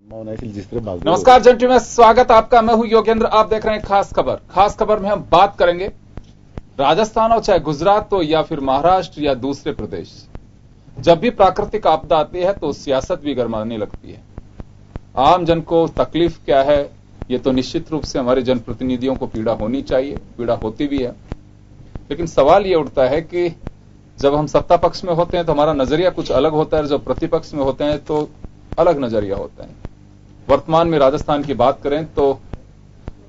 नमस्कार जंटी में स्वागत आपका। मैं हूं योगेंद्र। आप देख रहे हैं खास खबर। खास खबर में हम बात करेंगे राजस्थान हो चाहे गुजरात हो या फिर महाराष्ट्र या दूसरे प्रदेश, जब भी प्राकृतिक आपदा आती है तो सियासत भी गरमाने लगती है। आम जन को तकलीफ क्या है, ये तो निश्चित रूप से हमारे जनप्रतिनिधियों को पीड़ा होनी चाहिए, पीड़ा होती भी है। लेकिन सवाल ये उठता है कि जब हम सत्ता पक्ष में होते हैं तो हमारा नजरिया कुछ अलग होता है, जब प्रतिपक्ष में होते हैं तो अलग नजरिया होता है। वर्तमान में राजस्थान की बात करें तो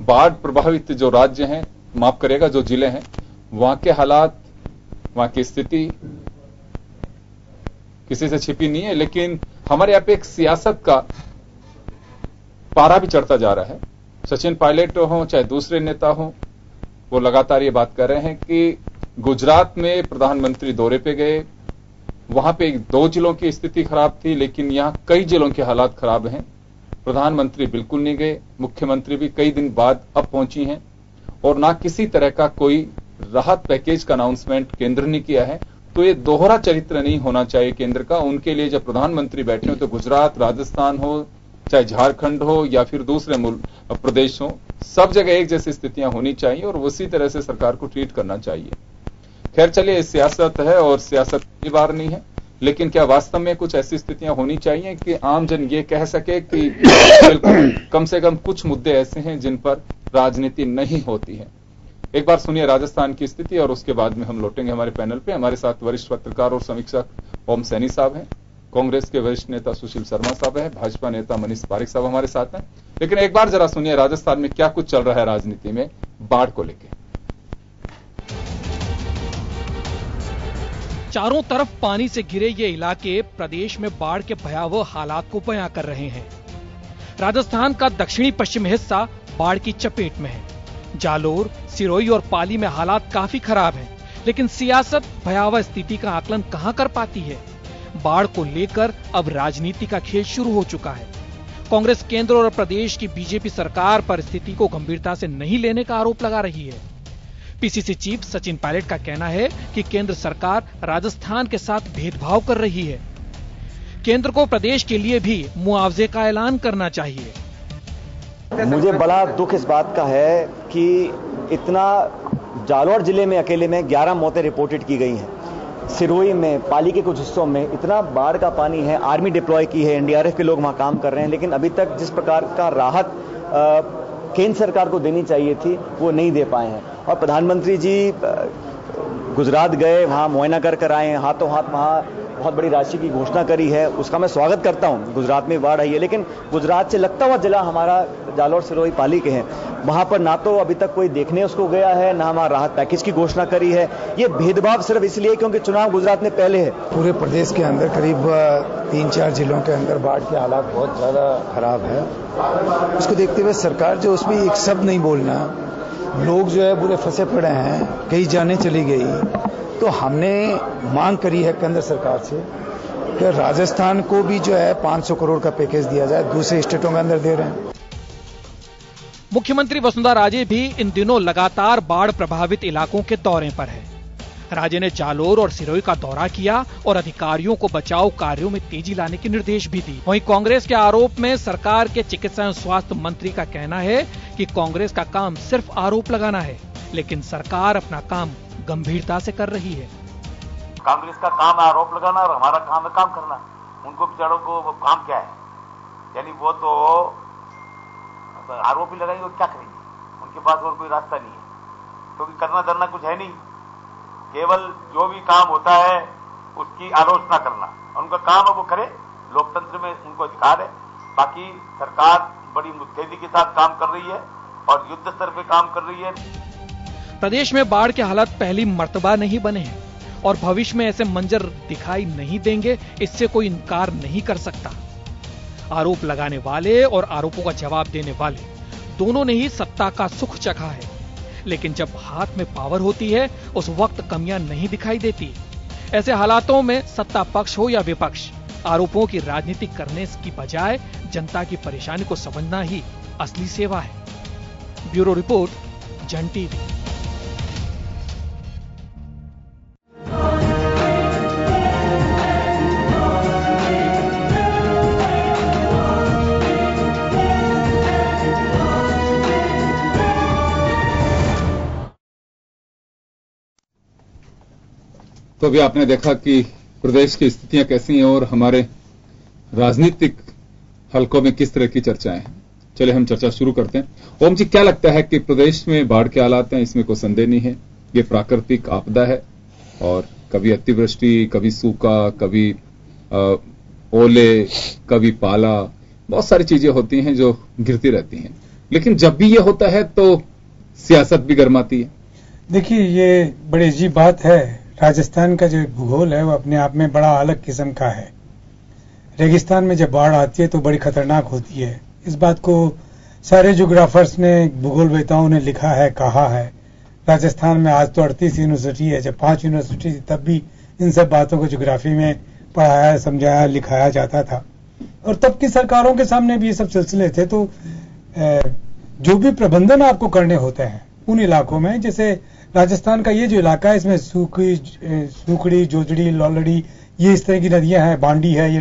बाढ़ प्रभावित जो राज्य हैं, माफ करेगा जो जिले हैं, वहां के हालात, वहां की स्थिति किसी से छिपी नहीं है। लेकिन हमारे यहां पे एक सियासत का पारा भी चढ़ता जा रहा है। सचिन पायलट हो चाहे दूसरे नेता हो, वो लगातार ये बात कर रहे हैं कि गुजरात में प्रधानमंत्री दौरे पे गए, वहां पे 2 जिलों की स्थिति खराब थी, लेकिन यहां कई जिलों के हालात खराब हैं। प्रधानमंत्री बिल्कुल नहीं गए, मुख्यमंत्री भी कई दिन बाद अब पहुंची हैं और ना किसी तरह का कोई राहत पैकेज का अनाउंसमेंट केंद्र ने किया है। तो ये दोहरा चरित्र नहीं होना चाहिए केंद्र का। उनके लिए जब प्रधानमंत्री बैठे हो तो गुजरात, राजस्थान हो चाहे झारखंड हो या फिर दूसरे प्रदेश हो, सब जगह एक जैसी स्थितियां होनी चाहिए और उसी तरह से सरकार को ट्रीट करना चाहिए। खैर चलिए, सियासत है और सियासत की बार नहीं है, लेकिन क्या वास्तव में कुछ ऐसी स्थितियां होनी चाहिए कि आम जन ये कह सके कि बिल्कुल कम से कम कुछ मुद्दे ऐसे हैं जिन पर राजनीति नहीं होती है। एक बार सुनिए राजस्थान की स्थिति और उसके बाद में हम लौटेंगे हमारे पैनल पे। हमारे साथ वरिष्ठ पत्रकार और समीक्षक ओम सैनी साहब हैं, कांग्रेस के वरिष्ठ नेता सुशील शर्मा साहब हैं, भाजपा नेता मनीष पारिक साहब हमारे साथ हैं। लेकिन एक बार जरा सुनिए राजस्थान में क्या कुछ चल रहा है राजनीति में बाढ़ को लेकर। चारों तरफ पानी से घिरे ये इलाके प्रदेश में बाढ़ के भयावह हालात को बयां कर रहे हैं। राजस्थान का दक्षिणी पश्चिम हिस्सा बाढ़ की चपेट में है। जालोर, सिरोही और पाली में हालात काफी खराब हैं, लेकिन सियासत भयावह स्थिति का आकलन कहां कर पाती है। बाढ़ को लेकर अब राजनीति का खेल शुरू हो चुका है। कांग्रेस केंद्र और प्रदेश की बीजेपी सरकार पर स्थिति को गंभीरता से नहीं लेने का आरोप लगा रही है। पीसीसी चीफ सचिन पायलट का कहना है कि केंद्र सरकार राजस्थान के साथ भेदभाव कर रही है। केंद्र को प्रदेश के लिए भी मुआवजे का ऐलान करना चाहिए। मुझे बड़ा दुख इस बात का है कि इतना जालोर जिले में अकेले में 11 मौतें रिपोर्टेड की गई हैं। सिरोही में, पाली के कुछ हिस्सों में इतना बाढ़ का पानी है, आर्मी डिप्लॉय की है, एनडीआरएफ के लोग वहां काम कर रहे हैं, लेकिन अभी तक जिस प्रकार का राहत केंद्र सरकार को देनी चाहिए थी वो नहीं दे पाए हैं। और प्रधानमंत्री जी गुजरात गए, वहां मुआयना कर आए हैं, हाथों हाथ वहां बहुत बड़ी राशि की घोषणा करी है, उसका मैं स्वागत करता हूं। गुजरात में बाढ़ आई है, लेकिन गुजरात से लगता हुआ जिला हमारा जालोर, सिरोही, पाली के हैं, वहां पर ना तो अभी तक कोई देखने उसको गया है, ना हमारा राहत पैकेज की घोषणा करी है। ये भेदभाव सिर्फ इसलिए क्योंकि चुनाव गुजरात में पहले है। पूरे प्रदेश के अंदर करीब 3-4 जिलों के अंदर बाढ़ के हालात बहुत ज्यादा खराब है। उसको देखते हुए सरकार जो उसमें एक शब्द नहीं बोलना, लोग जो है बुरे फंसे पड़े हैं, कई जाने चली गई, तो हमने मांग करी है केंद्र सरकार से कि राजस्थान को भी जो है 500 करोड़ का पैकेज दिया जाए। दूसरे स्टेटों के अंदर दे रहे हैं। मुख्यमंत्री वसुंधरा राजे भी इन दिनों लगातार बाढ़ प्रभावित इलाकों के दौरे पर है। राजे ने जालोर और सिरोही का दौरा किया और अधिकारियों को बचाव कार्यों में तेजी लाने के निर्देश भी दिए। वहीं कांग्रेस के आरोप में सरकार के चिकित्सा एवं स्वास्थ्य मंत्री का कहना है कि कांग्रेस का काम सिर्फ आरोप लगाना है, लेकिन सरकार अपना काम गंभीरता से कर रही है। कांग्रेस का काम है आरोप लगाना और हमारा काम है काम करना। उनको बेचारों को वो काम क्या है, यानी वो तो आरोप ही लगाएंगे, क्या करेंगे? उनके पास और कोई रास्ता नहीं है, क्योंकि करना धरना कुछ है नहीं, केवल जो भी काम होता है उसकी आलोचना करना। उनका काम है वो करे, लोकतंत्र में उनको अधिकार है। बाकी सरकार बड़ी मुस्तैदी के साथ काम कर रही है और युद्ध स्तर पे काम कर रही है। प्रदेश में बाढ़ के हालात पहली मर्तबा नहीं बने हैं और भविष्य में ऐसे मंजर दिखाई नहीं देंगे, इससे कोई इनकार नहीं कर सकता। आरोप लगाने वाले और आरोपों का जवाब देने वाले दोनों ने ही सत्ता का सुख चखा है, लेकिन जब हाथ में पावर होती है उस वक्त कमियां नहीं दिखाई देती। ऐसे हालातों में सत्ता पक्ष हो या विपक्ष, आरोपों की राजनीति करने की बजाय जनता की परेशानी को समझना ही असली सेवा है। ब्यूरो रिपोर्ट, जन टीवी। तो अभी आपने देखा कि प्रदेश की स्थितियां कैसी हैं और हमारे राजनीतिक हलकों में किस तरह की चर्चाएं हैं। चलिए हम चर्चा शुरू करते हैं। ओम जी, क्या लगता है कि प्रदेश में बाढ़ के हालात हैं, इसमें कोई संदेह नहीं है, ये प्राकृतिक आपदा है और कभी अतिवृष्टि, कभी सूखा, कभी ओले, कभी पाला, बहुत सारी चीजें होती हैं जो गिरती रहती हैं, लेकिन जब भी ये होता है तो सियासत भी गर्माती है। देखिए, ये बड़ी अजीब बात है। राजस्थान का जो भूगोल है वो अपने आप में बड़ा अलग किस्म का है। रेगिस्तान में जब बाढ़ आती है तो बड़ी खतरनाक होती है। इस बात को सारे ज्योग्राफर्स ने, भूगोल वेताओं ने लिखा है, कहा है। राजस्थान में आज तो 38 यूनिवर्सिटी है, जब 5 यूनिवर्सिटी थी तब भी इन सब बातों को ज्योग्राफी में पढ़ाया, समझाया, लिखाया जाता था और तब की सरकारों के सामने भी ये सब सिलसिले थे। तो जो भी प्रबंधन आपको करने होते हैं उन इलाकों में, जैसे राजस्थान का ये जो इलाका है इसमें सूखड़ी, जोजड़ी, लौलड़ी, ये इस तरह की नदियां हैं, बांडी है,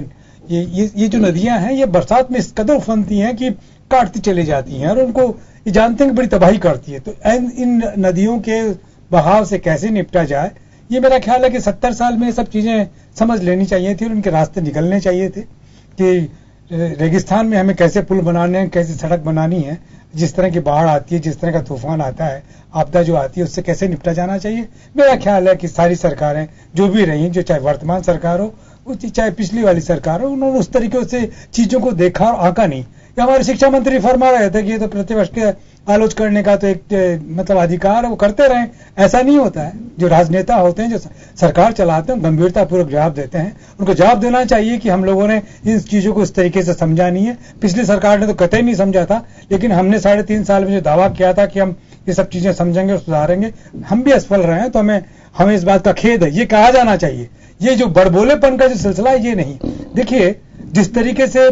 ये जो नदियां हैं ये बरसात में इस कदर उफनती हैं कि काटती चली जाती हैं और उनको ये जानते हैं कि बड़ी तबाही करती है। तो इन नदियों के बहाव से कैसे निपटा जाए, ये मेरा ख्याल है कि 70 साल में ये सब चीजें समझ लेनी चाहिए थी और उनके रास्ते निकलने चाहिए थे कि रेगिस्तान में हमें कैसे पुल बनाने हैं, कैसे सड़क बनानी है, जिस तरह की बाढ़ आती है, जिस तरह का तूफान आता है, आपदा जो आती है, उससे कैसे निपटा जाना चाहिए। मेरा ख्याल है कि सारी सरकारें जो भी रही, जो चाहे वर्तमान सरकार हो, चाहे पिछली वाली सरकार हो, उन्होंने उस तरीके से चीजों को देखा और आंका नहीं। हमारे शिक्षा मंत्री फरमा रहे थे कि ये तो प्रतिवर्ष के आलोचना करने का तो एक मतलब अधिकार है, वो करते रहें। ऐसा नहीं होता है। जो राजनेता होते हैं, जो सरकार चलाते हैं, गंभीरतापूर्वक जवाब देते हैं। उनको जवाब देना चाहिए कि हम लोगों ने इन चीजों को इस तरीके से समझा नहीं है। पिछली सरकार ने तो कतई नहीं समझा था, लेकिन हमने 3.5 साल में जो दावा किया था कि हम ये सब चीजें समझेंगे और सुधारेंगे, हम भी असफल रहे हैं। तो हमें इस बात का खेद है, ये कहा जाना चाहिए। ये जो बड़बोलेपन का जो सिलसिला है, ये नहीं। देखिए, जिस तरीके से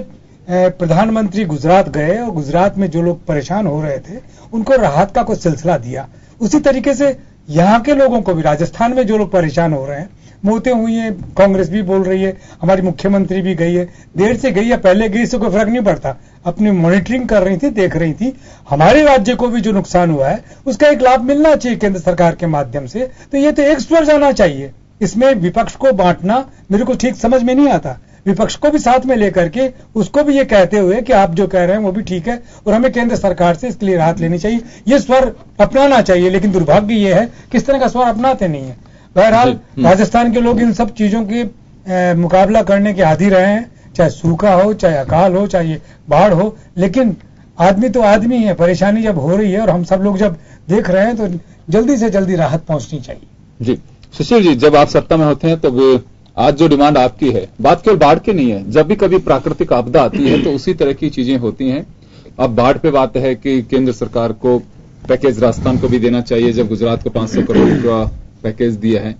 प्रधानमंत्री गुजरात गए और गुजरात में जो लोग परेशान हो रहे थे उनको राहत का कुछ सिलसिला दिया, उसी तरीके से यहाँ के लोगों को भी, राजस्थान में जो लोग परेशान हो रहे हैं, मौतें हुई हैं, कांग्रेस भी बोल रही है, हमारी मुख्यमंत्री भी गई है, देर से गई है, पहले गई, इससे कोई फर्क नहीं पड़ता, अपनी मॉनिटरिंग कर रही थी, देख रही थी। हमारे राज्य को भी जो नुकसान हुआ है उसका एक लाभ मिलना चाहिए केंद्र सरकार के माध्यम से। तो ये तो एक स्वर जाना चाहिए। इसमें विपक्ष को बांटना मेरे को ठीक समझ में नहीं आता। विपक्ष को भी साथ में लेकर के उसको भी ये कहते हुए कि आप जो कह रहे हैं वो भी ठीक है और हमें केंद्र सरकार से इसके लिए राहत लेनी चाहिए, ये स्वर अपनाना चाहिए। लेकिन दुर्भाग्य ये है किस तरह का स्वर अपनाते नहीं है। बहरहाल राजस्थान के लोग इन सब चीजों के मुकाबला करने के आदी रहे हैं, चाहे सूखा हो, चाहे अकाल हो, चाहे बाढ़ हो, लेकिन आदमी तो आदमी है। परेशानी जब हो रही है और हम सब लोग जब देख रहे हैं तो जल्दी से जल्दी राहत पहुंचनी चाहिए। जी सुशील जी, जब आप सत्ता में होते हैं तो आज जो डिमांड आपकी है, बात केवल बाढ़ की नहीं है, जब भी कभी प्राकृतिक आपदा आती है तो उसी तरह की चीजें होती हैं। अब बाढ़ पे बात है कि केंद्र सरकार को पैकेज राजस्थान को भी देना चाहिए, जब गुजरात को 500 करोड़ का पैकेज दिया है।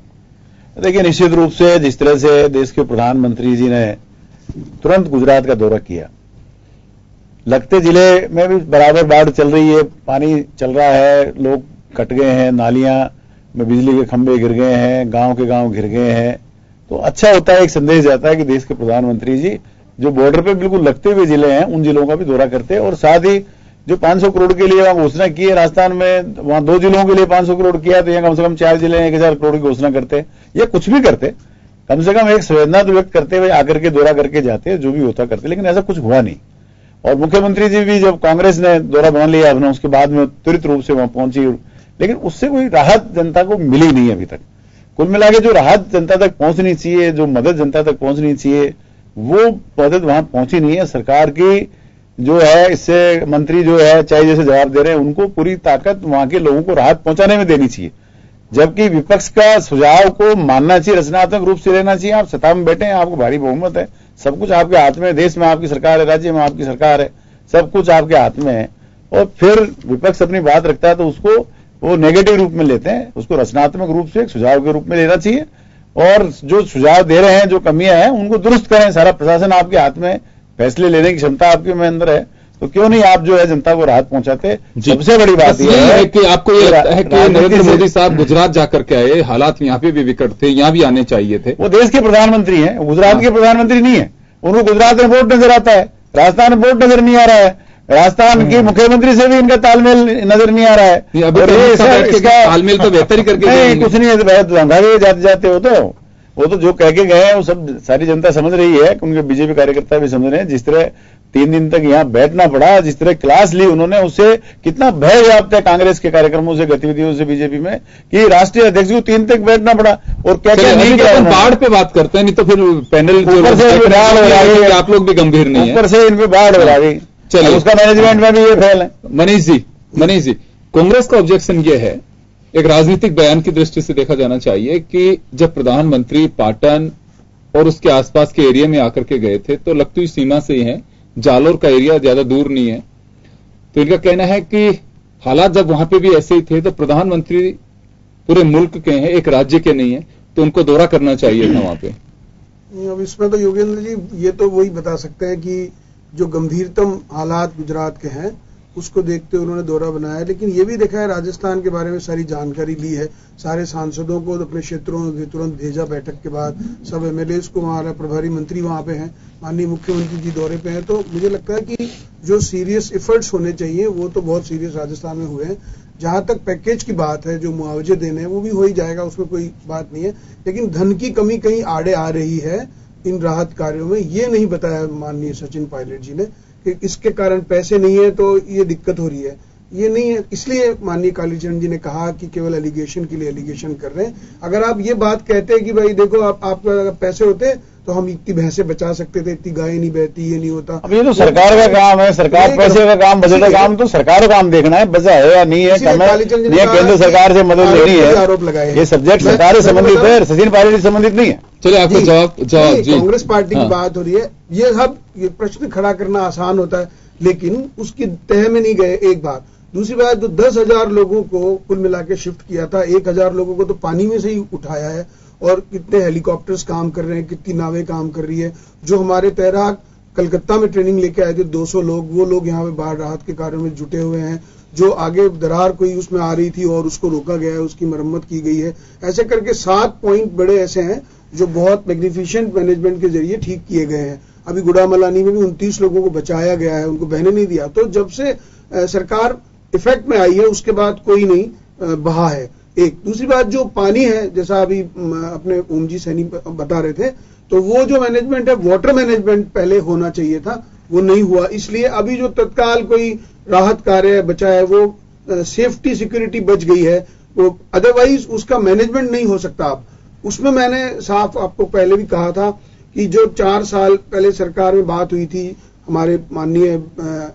देखिए, निश्चित रूप से जिस तरह से देश के प्रधानमंत्री जी ने तुरंत गुजरात का दौरा किया, लगते जिले में भी बराबर बाढ़ चल रही है, पानी चल रहा है, लोग कट गए हैं, नालियां में बिजली के खंभे गिर गए हैं, गांव के गांव घिर गए हैं। तो अच्छा होता है, एक संदेश जाता है कि देश के प्रधानमंत्री जी जो बॉर्डर पे बिल्कुल लगते हुए जिले हैं उन जिलों का भी दौरा करते हैं। और साथ ही जो 500 करोड़ के लिए वहां घोषणा की है, राजस्थान में वहां 2 जिलों के लिए 500 करोड़ किया, तो यहाँ कम से कम 4 जिले 1000 करोड़ की घोषणा करते या कुछ भी करते, कम से कम एक संवेदना तो व्यक्त करते हुए आकर के दौरा करके जाते, जो भी होता करते, लेकिन ऐसा कुछ हुआ नहीं। और मुख्यमंत्री जी भी जब कांग्रेस ने दौरा बना लिया अपना, उसके बाद में त्वरित रूप से वहां पहुंची, लेकिन उससे कोई राहत जनता को मिली नहीं अभी तक। कुल मिला के जो राहत जनता तक पहुंचनी चाहिए, जो मदद जनता तक पहुंचनी चाहिए, वो मदद वहां पहुंची नहीं है। सरकार की जो है, इससे मंत्री जो है चाहे जैसे जवाब दे रहे हैं, उनको पूरी ताकत वहां के लोगों को राहत पहुंचाने में देनी चाहिए, जबकि विपक्ष का सुझाव को मानना चाहिए, रचनात्मक रूप से लेना चाहिए। आप सत्ता में बैठे हैं, आपको भारी बहुमत है, सब कुछ आपके हाथ में है, देश में आपकी सरकार है, राज्य में आपकी सरकार है, सब कुछ आपके हाथ में है। और फिर विपक्ष अपनी बात रखता है तो उसको वो नेगेटिव रूप में लेते हैं, उसको रचनात्मक रूप से एक सुझाव के रूप में लेना चाहिए। और जो सुझाव दे रहे हैं, जो कमियां हैं, उनको दुरुस्त करें। सारा प्रशासन आपके हाथ में, फैसले लेने की क्षमता आपके में अंदर है, तो क्यों नहीं आप जो है जनता को राहत पहुंचाते। सबसे बड़ी बात यह है कि आपको ये लगता है कि नरेंद्र मोदी साहब गुजरात जाकर के आए, हालात यहाँ पे भी विकट थे, यहाँ भी आने चाहिए थे। वो देश के प्रधानमंत्री हैं, गुजरात के प्रधानमंत्री नहीं है। उनको गुजरात में बोर्ड नजर आता है, राजस्थान में बोर्ड नजर नहीं आ रहा है, राजस्थान के मुख्यमंत्री से भी इनका तालमेल नजर नहीं आ रहा है। तालमेल तो बेहतर ही करके नहीं, कुछ नहीं है, धंधा भी जाते जाते हो तो वो तो जो कह के गए हैं वो सब सारी जनता समझ रही है, उनके बीजेपी कार्यकर्ता भी समझ रहे हैं। जिस तरह 3 दिन तक यहाँ बैठना पड़ा, जिस तरह क्लास ली उन्होंने, उससे कितना भय व्याप्त है कांग्रेस के कार्यक्रमों से, गतिविधियों से बीजेपी में, कि राष्ट्रीय अध्यक्ष को 3 तक बैठना पड़ा। और क्या क्या नहीं किया। बाढ़ पे बात करते हैं, नहीं तो फिर पैनल ऊपर से बाढ़ हो गई, आप लोग भी गंभीर नहीं है, ऊपर से इन पे बाढ़ हो गई। चलिए, उसका मैनेजमेंट में भी ये फेल है। मनीष जी, कांग्रेस का ऑब्जेक्शन ये है, एक राजनीतिक बयान की दृष्टि से देखा जाना चाहिए कि जब प्रधानमंत्री पाटन और उसके आसपास के एरिया में आकर के गए थे तो लगती सीमा से ही है, जालोर का एरिया ज्यादा दूर नहीं है, तो इनका कहना है कि हालात जब वहां पे भी ऐसे ही थे तो प्रधानमंत्री पूरे मुल्क के हैं, एक राज्य के नहीं है, तो उनको दौरा करना चाहिए था वहां पे। अब इसमें तो योगेंद्र जी ये तो वही बता सकते हैं कि जो गंभीरतम हालात गुजरात के हैं उसको देखते उन्होंने दौरा बनाया है। लेकिन ये भी देखा है, राजस्थान के बारे में सारी जानकारी ली है, सारे सांसदों को अपने क्षेत्रों में तुरंत भेजा बैठक के बाद, सब एमएलएस को, वहां प्रभारी मंत्री वहां पे हैं, माननीय मुख्यमंत्री जी दौरे पे हैं। तो मुझे लगता है कि जो सीरियस एफर्ट्स होने चाहिए वो तो बहुत सीरियस राजस्थान में हुए हैं। जहां तक पैकेज की बात है, जो मुआवजे देने हैं वो भी हो ही जाएगा, उसमें कोई बात नहीं है। लेकिन धन की कमी कहीं आड़े आ रही है इन राहत कार्यों में, ये नहीं बताया माननीय सचिन पायलट जी ने कि इसके कारण पैसे नहीं है तो ये दिक्कत हो रही है, ये नहीं है। इसलिए माननीय कालीचरण जी ने कहा कि केवल एलिगेशन के लिए एलिगेशन कर रहे हैं। अगर आप ये बात कहते हैं कि भाई देखो आपके अगर पैसे होते तो हम इतनी भैंसें बचा सकते थे, इतनी गायें नहीं बहती, ये नहीं होता। अब ये तो सरकार का काम है, सरकार पैसे का काम, बजट का काम तो सरकार का काम देखना है, बचा है या नहीं है, कम है, केंद्र सरकार से मदद लेनी है। आरोप लगाए ये सब्जेक्ट सरकार से संबंधित है, सचिन पायलट से संबंधित नहीं है। चलिए आपको जवाब कांग्रेस पार्टी की बात हो रही है। ये सब ये प्रश्न खड़ा करना आसान होता है, लेकिन उसकी तह में नहीं गए। एक बात, दूसरी बात, जो 10,000 लोगों को कुल मिला के शिफ्ट किया था, 1,000 लोगों को तो पानी में से ही उठाया है, और कितने हेलीकॉप्टर्स काम कर रहे हैं, कितनी नावें काम कर रही है। जो हमारे तैराक कलकत्ता में ट्रेनिंग लेके आए थे 200 लोग, वो लोग यहाँ पे बाढ़ राहत के कार्यों में जुटे हुए हैं। जो आगे दरार कोई उसमें आ रही थी और उसको रोका गया है, उसकी मरम्मत की गई है। ऐसे करके 7 पॉइंट बड़े ऐसे हैं जो बहुत मैग्निफिशेंट मैनेजमेंट के जरिए ठीक किए गए हैं। अभी गुड़ामलानी में भी 29 लोगों को बचाया गया है, उनको बहने नहीं दिया। तो जब से सरकार इफेक्ट में आई है उसके बाद कोई नहीं बहा है। एक दूसरी बात, जो पानी है, जैसा अभी अपने ओम जी सैनी बता रहे थे, तो वो जो मैनेजमेंट है, वाटर मैनेजमेंट पहले होना चाहिए था, वो नहीं हुआ। इसलिए अभी जो तत्काल कोई राहत कार्य बचा है वो सेफ्टी सिक्योरिटी बच गई है, वो अदरवाइज उसका मैनेजमेंट नहीं हो सकता। अब उसमें मैंने साफ आपको पहले भी कहा था कि जो 4 साल पहले सरकार में बात हुई थी, हमारे माननीय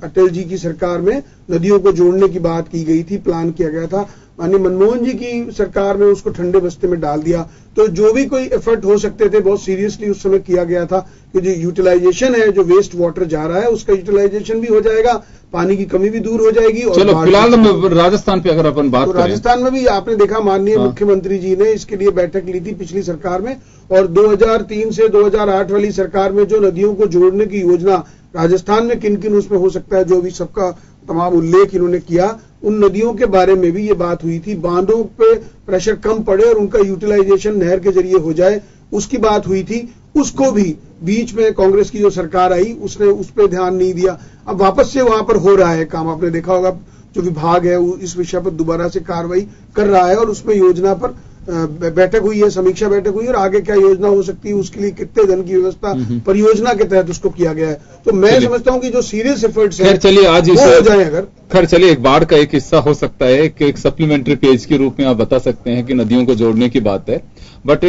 अटल जी की सरकार में नदियों को जोड़ने की बात की गई थी, प्लान किया गया था। माननीय मनमोहन जी की सरकार में उसको ठंडे बस्ते में डाल दिया। तो जो भी कोई एफर्ट हो सकते थे बहुत सीरियसली उस समय किया गया था कि जो यूटिलाइजेशन है, जो वेस्ट वाटर जा रहा है उसका यूटिलाइजेशन भी हो जाएगा, पानी की कमी भी दूर हो जाएगी। और चलो फिलहाल राजस्थान पे अगर अपन बात तो करें, राजस्थान में भी आपने देखा माननीय मुख्यमंत्री जी ने इसके लिए बैठक ली थी पिछली सरकार में, और 2003 से 2008 वाली सरकार में जो नदियों को जोड़ने की योजना राजस्थान में किन किन उसमें हो सकता है, जो भी सबका तमाम उल्लेख इन्होंने किया, उन नदियों के बारे में भी ये बात हुई थी। बांधों पे प्रेशर कम पड़े और उनका यूटिलाइजेशन नहर के जरिए हो जाए, उसकी बात हुई थी। उसको भी बीच में कांग्रेस की जो सरकार आई उसने उस पर ध्यान नहीं दिया। अब वापस से वहां पर हो रहा है काम, आपने देखा होगा जो विभाग है वो इस विषय पर दोबारा से कार्रवाई कर रहा है, और उसमें योजना पर बैठक हुई है, समीक्षा बैठक हुई है, और आगे क्या योजना हो सकती है, उसके लिए कितने धन की व्यवस्था परियोजना के तहत उसको किया गया है। तो मैं समझता हूं कि जो सीरियस एफर्ट्स है चलिए आज वो हो जाए। अगर खैर चलिए, एक बाढ़ का एक हिस्सा हो सकता है कि एक सप्लीमेंट्री पेज के रूप में आप बता सकते हैं कि नदियों को जोड़ने की बात है, बट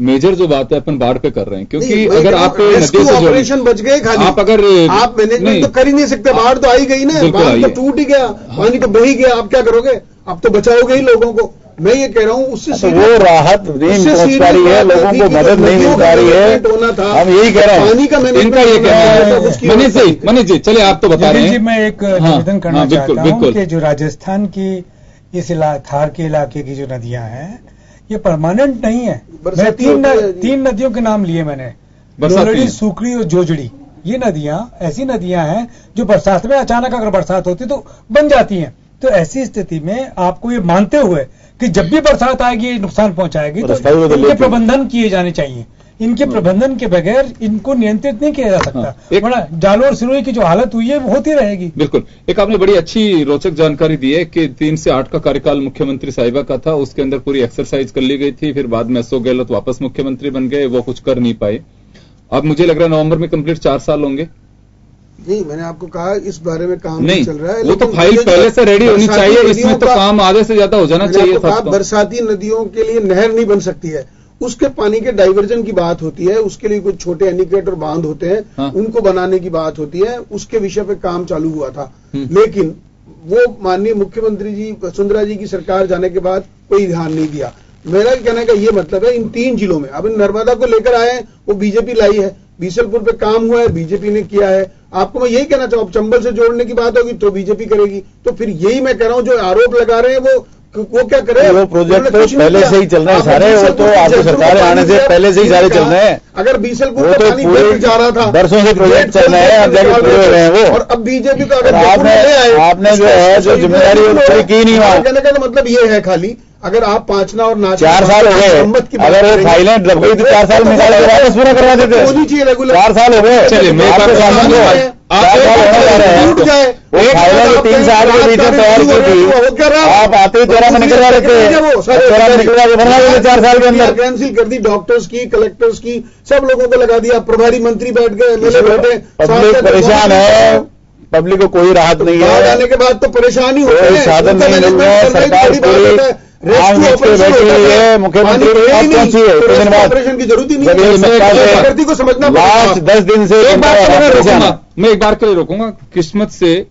मेजर जो बात है अपन बाढ़ पे कर रहे हैं, क्योंकि अगर आप नदियों से ऑपरेशन बच गए, खाली आप अगर आप मैनेजमेंट तो कर ही नहीं सकते। बाढ़ तो आई गई ना, बाढ़ तो टूट ही गया, पानी तो बह ही गया, आप क्या करोगे? आप तो बचाओगे ही लोगों को। मैं ये कह रहा हूँ उससे वो राहत नहीं पहुंच पा रही है, लोगों को मदद नहीं मिल पा रही है, हम यही कह रहे हैं। पानी का इनका ये कहना है। मनीष जी चलिए, आप तो बता रहे हैं। जी मैं एक निवेदन करना चाहता हूँ कि जो राजस्थान की इस थार के इलाके की जो नदियां हैं ये परमानेंट नहीं है। मैं तीन नदियों के नाम लिए मैंने, लोरड़ी, सूकड़ी और जोजड़ी। ये नदियां ऐसी नदियां हैं जो बरसात में अचानक अगर बरसात होती तो बन जाती हैं। तो ऐसी स्थिति में आपको ये मानते हुए कि जब भी बरसात आएगी ये नुकसान पहुंचाएगी तो इनके प्रबंधन किए जाने चाहिए। इनके प्रबंधन के बगैर इनको नियंत्रित नहीं किया जा सकता। बड़ा जालोर सिरोही की जो हालत हुई है वो होती रहेगी। बिल्कुल। एक आपने बड़ी अच्छी रोचक जानकारी दी है कि 3 से 8 का कार्यकाल मुख्यमंत्री साहिबा का था, उसके अंदर पूरी एक्सरसाइज कर ली गई थी, फिर बाद में अशोक गहलोत वापस मुख्यमंत्री बन गए, वो कुछ कर नहीं पाए। अब मुझे लग रहा है नवंबर में कंप्लीट 4 साल होंगे। नहीं, मैंने आपको कहा इस बारे में काम नहीं चल रहा है। वो तो फाइल पहले से रेडी होनी चाहिए, इसमें तो काम आधे से ज्यादा हो जाना चाहिए था। बरसाती नदियों के लिए नहर नहीं बन सकती है, उसके पानी के डाइवर्जन की बात होती है, उसके लिए कुछ छोटे एनीकेट और बांध होते हैं, हाँ। उनको बनाने की बात होती है, उसके विषय पे काम चालू हुआ था। लेकिन वो माननीय मुख्यमंत्री जी वसुंधरा जी की सरकार जाने के बाद कोई ध्यान नहीं दिया। मेरा कहने का ये मतलब है, इन 3 जिलों में अब नर्मदा को लेकर आए हैं, वो बीजेपी लाई है, बीसलपुर पे काम हुआ है, बीजेपी ने किया है। आपको मैं यही कहना चाहूँ, चंबल से जोड़ने की बात होगी तो बीजेपी करेगी। तो फिर यही मैं कह रहा हूँ, जो आरोप लगा रहे हैं वो क्या करे? वो प्रोजेक्ट तो पहले से ही चल रहे हैं सारे, वो तो आपकी सरकार आने से पहले से ही सारे चल रहे हैं। अगर बीसलपुर का पानी बढ़ जा रहा था, बरसों से प्रोजेक्ट चल रहे हैं, अब जाके पूरे हो रहे हैं वो। और अब बीजेपी का अगर आपने जो है जो जिम्मेदारी पूरी की नहीं हुआ। कहने का मतलब ये है, खाली अगर आप पांचना और नाचना 4 साल हो गए, अगर वो फाइलें लग गई तो 4 साल निकाल के वापस पूरा करवा देते। होनी चाहिए रेगुलर। 4 साल हो गए, चलिए मैं 4 साल होने जा रहे हैं। वो फाइलें 3 साल के बीच में तैयार की थी, आप आते ही 13 में निकलवा देते, 13 में निकलवा के बनवा देते 4 साल के अंदर। कैंसिल कर दी, डॉक्टर्स की, कलेक्टर्स की, सब लोगों को लगा दिया, प्रभारी मंत्री बैठ गए, एमएलए बैठे, पब्लिक परेशान है, पब्लिक को कोई राहत नहीं है। आने के बाद तो परेशानी होती है, साधन नहीं मिल रहे, सरकार पूरी मुख्यमंत्री ऑपरेशन की जरूरत ही नहीं, प्रकृति को समझना लास्ट 10 दिन से। मैं एक बार के लिए रोकूंगा। किस्मत से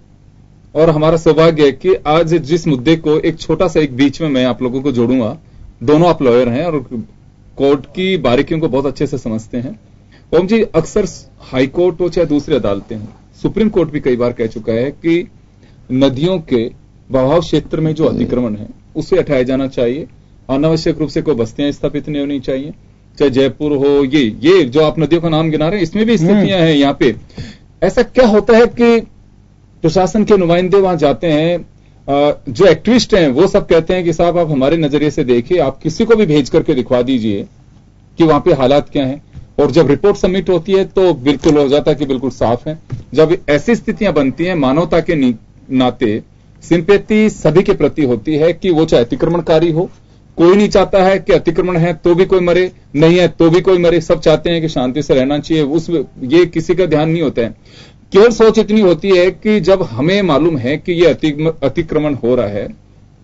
और हमारा सौभाग्य है कि आज जिस मुद्दे को एक छोटा सा एक बीच में मैं आप लोगों को जोड़ूंगा। दोनों आप लॉयर हैं और कोर्ट की बारीकियों को बहुत अच्छे से समझते हैं। ओम जी, अक्सर हाई कोर्ट हो चाहे दूसरी अदालतें हों, सुप्रीम कोर्ट भी कई बार कह चुका है कि नदियों के बहाव क्षेत्र में जो अतिक्रमण है उसे हटाया जाना चाहिए। अनावश्यक रूप से कोई बस्तियां स्थापित नहीं होनी चाहिए, चाहे जयपुर हो, ये जो आप नदियों का नाम गिना रहे हैं इसमें भी स्थितियां हैं। यहाँ पे ऐसा क्या होता है कि प्रशासन के नुमाइंदे वहां जाते हैं, जो एक्टिविस्ट हैं वो सब कहते हैं कि साहब आप हमारे नजरिए से देखिए, आप किसी को भी भेज करके दिखवा दीजिए कि वहां पे हालात क्या हैं। और जब रिपोर्ट सबमिट होती है तो बिल्कुल हो जाता है कि बिल्कुल साफ है। जब ऐसी स्थितियां बनती हैं, मानवता के नाते सिंपैथी सभी के प्रति होती है कि वो चाहे अतिक्रमणकारी हो, कोई नहीं चाहता है कि अतिक्रमण है तो भी कोई मरे, नहीं है तो भी कोई मरे, सब चाहते हैं कि शांति से रहना चाहिए। ये किसी का ध्यान नहीं होता है। केवल सोच इतनी होती है कि जब हमें मालूम है कि ये अतिक्रमण हो रहा है,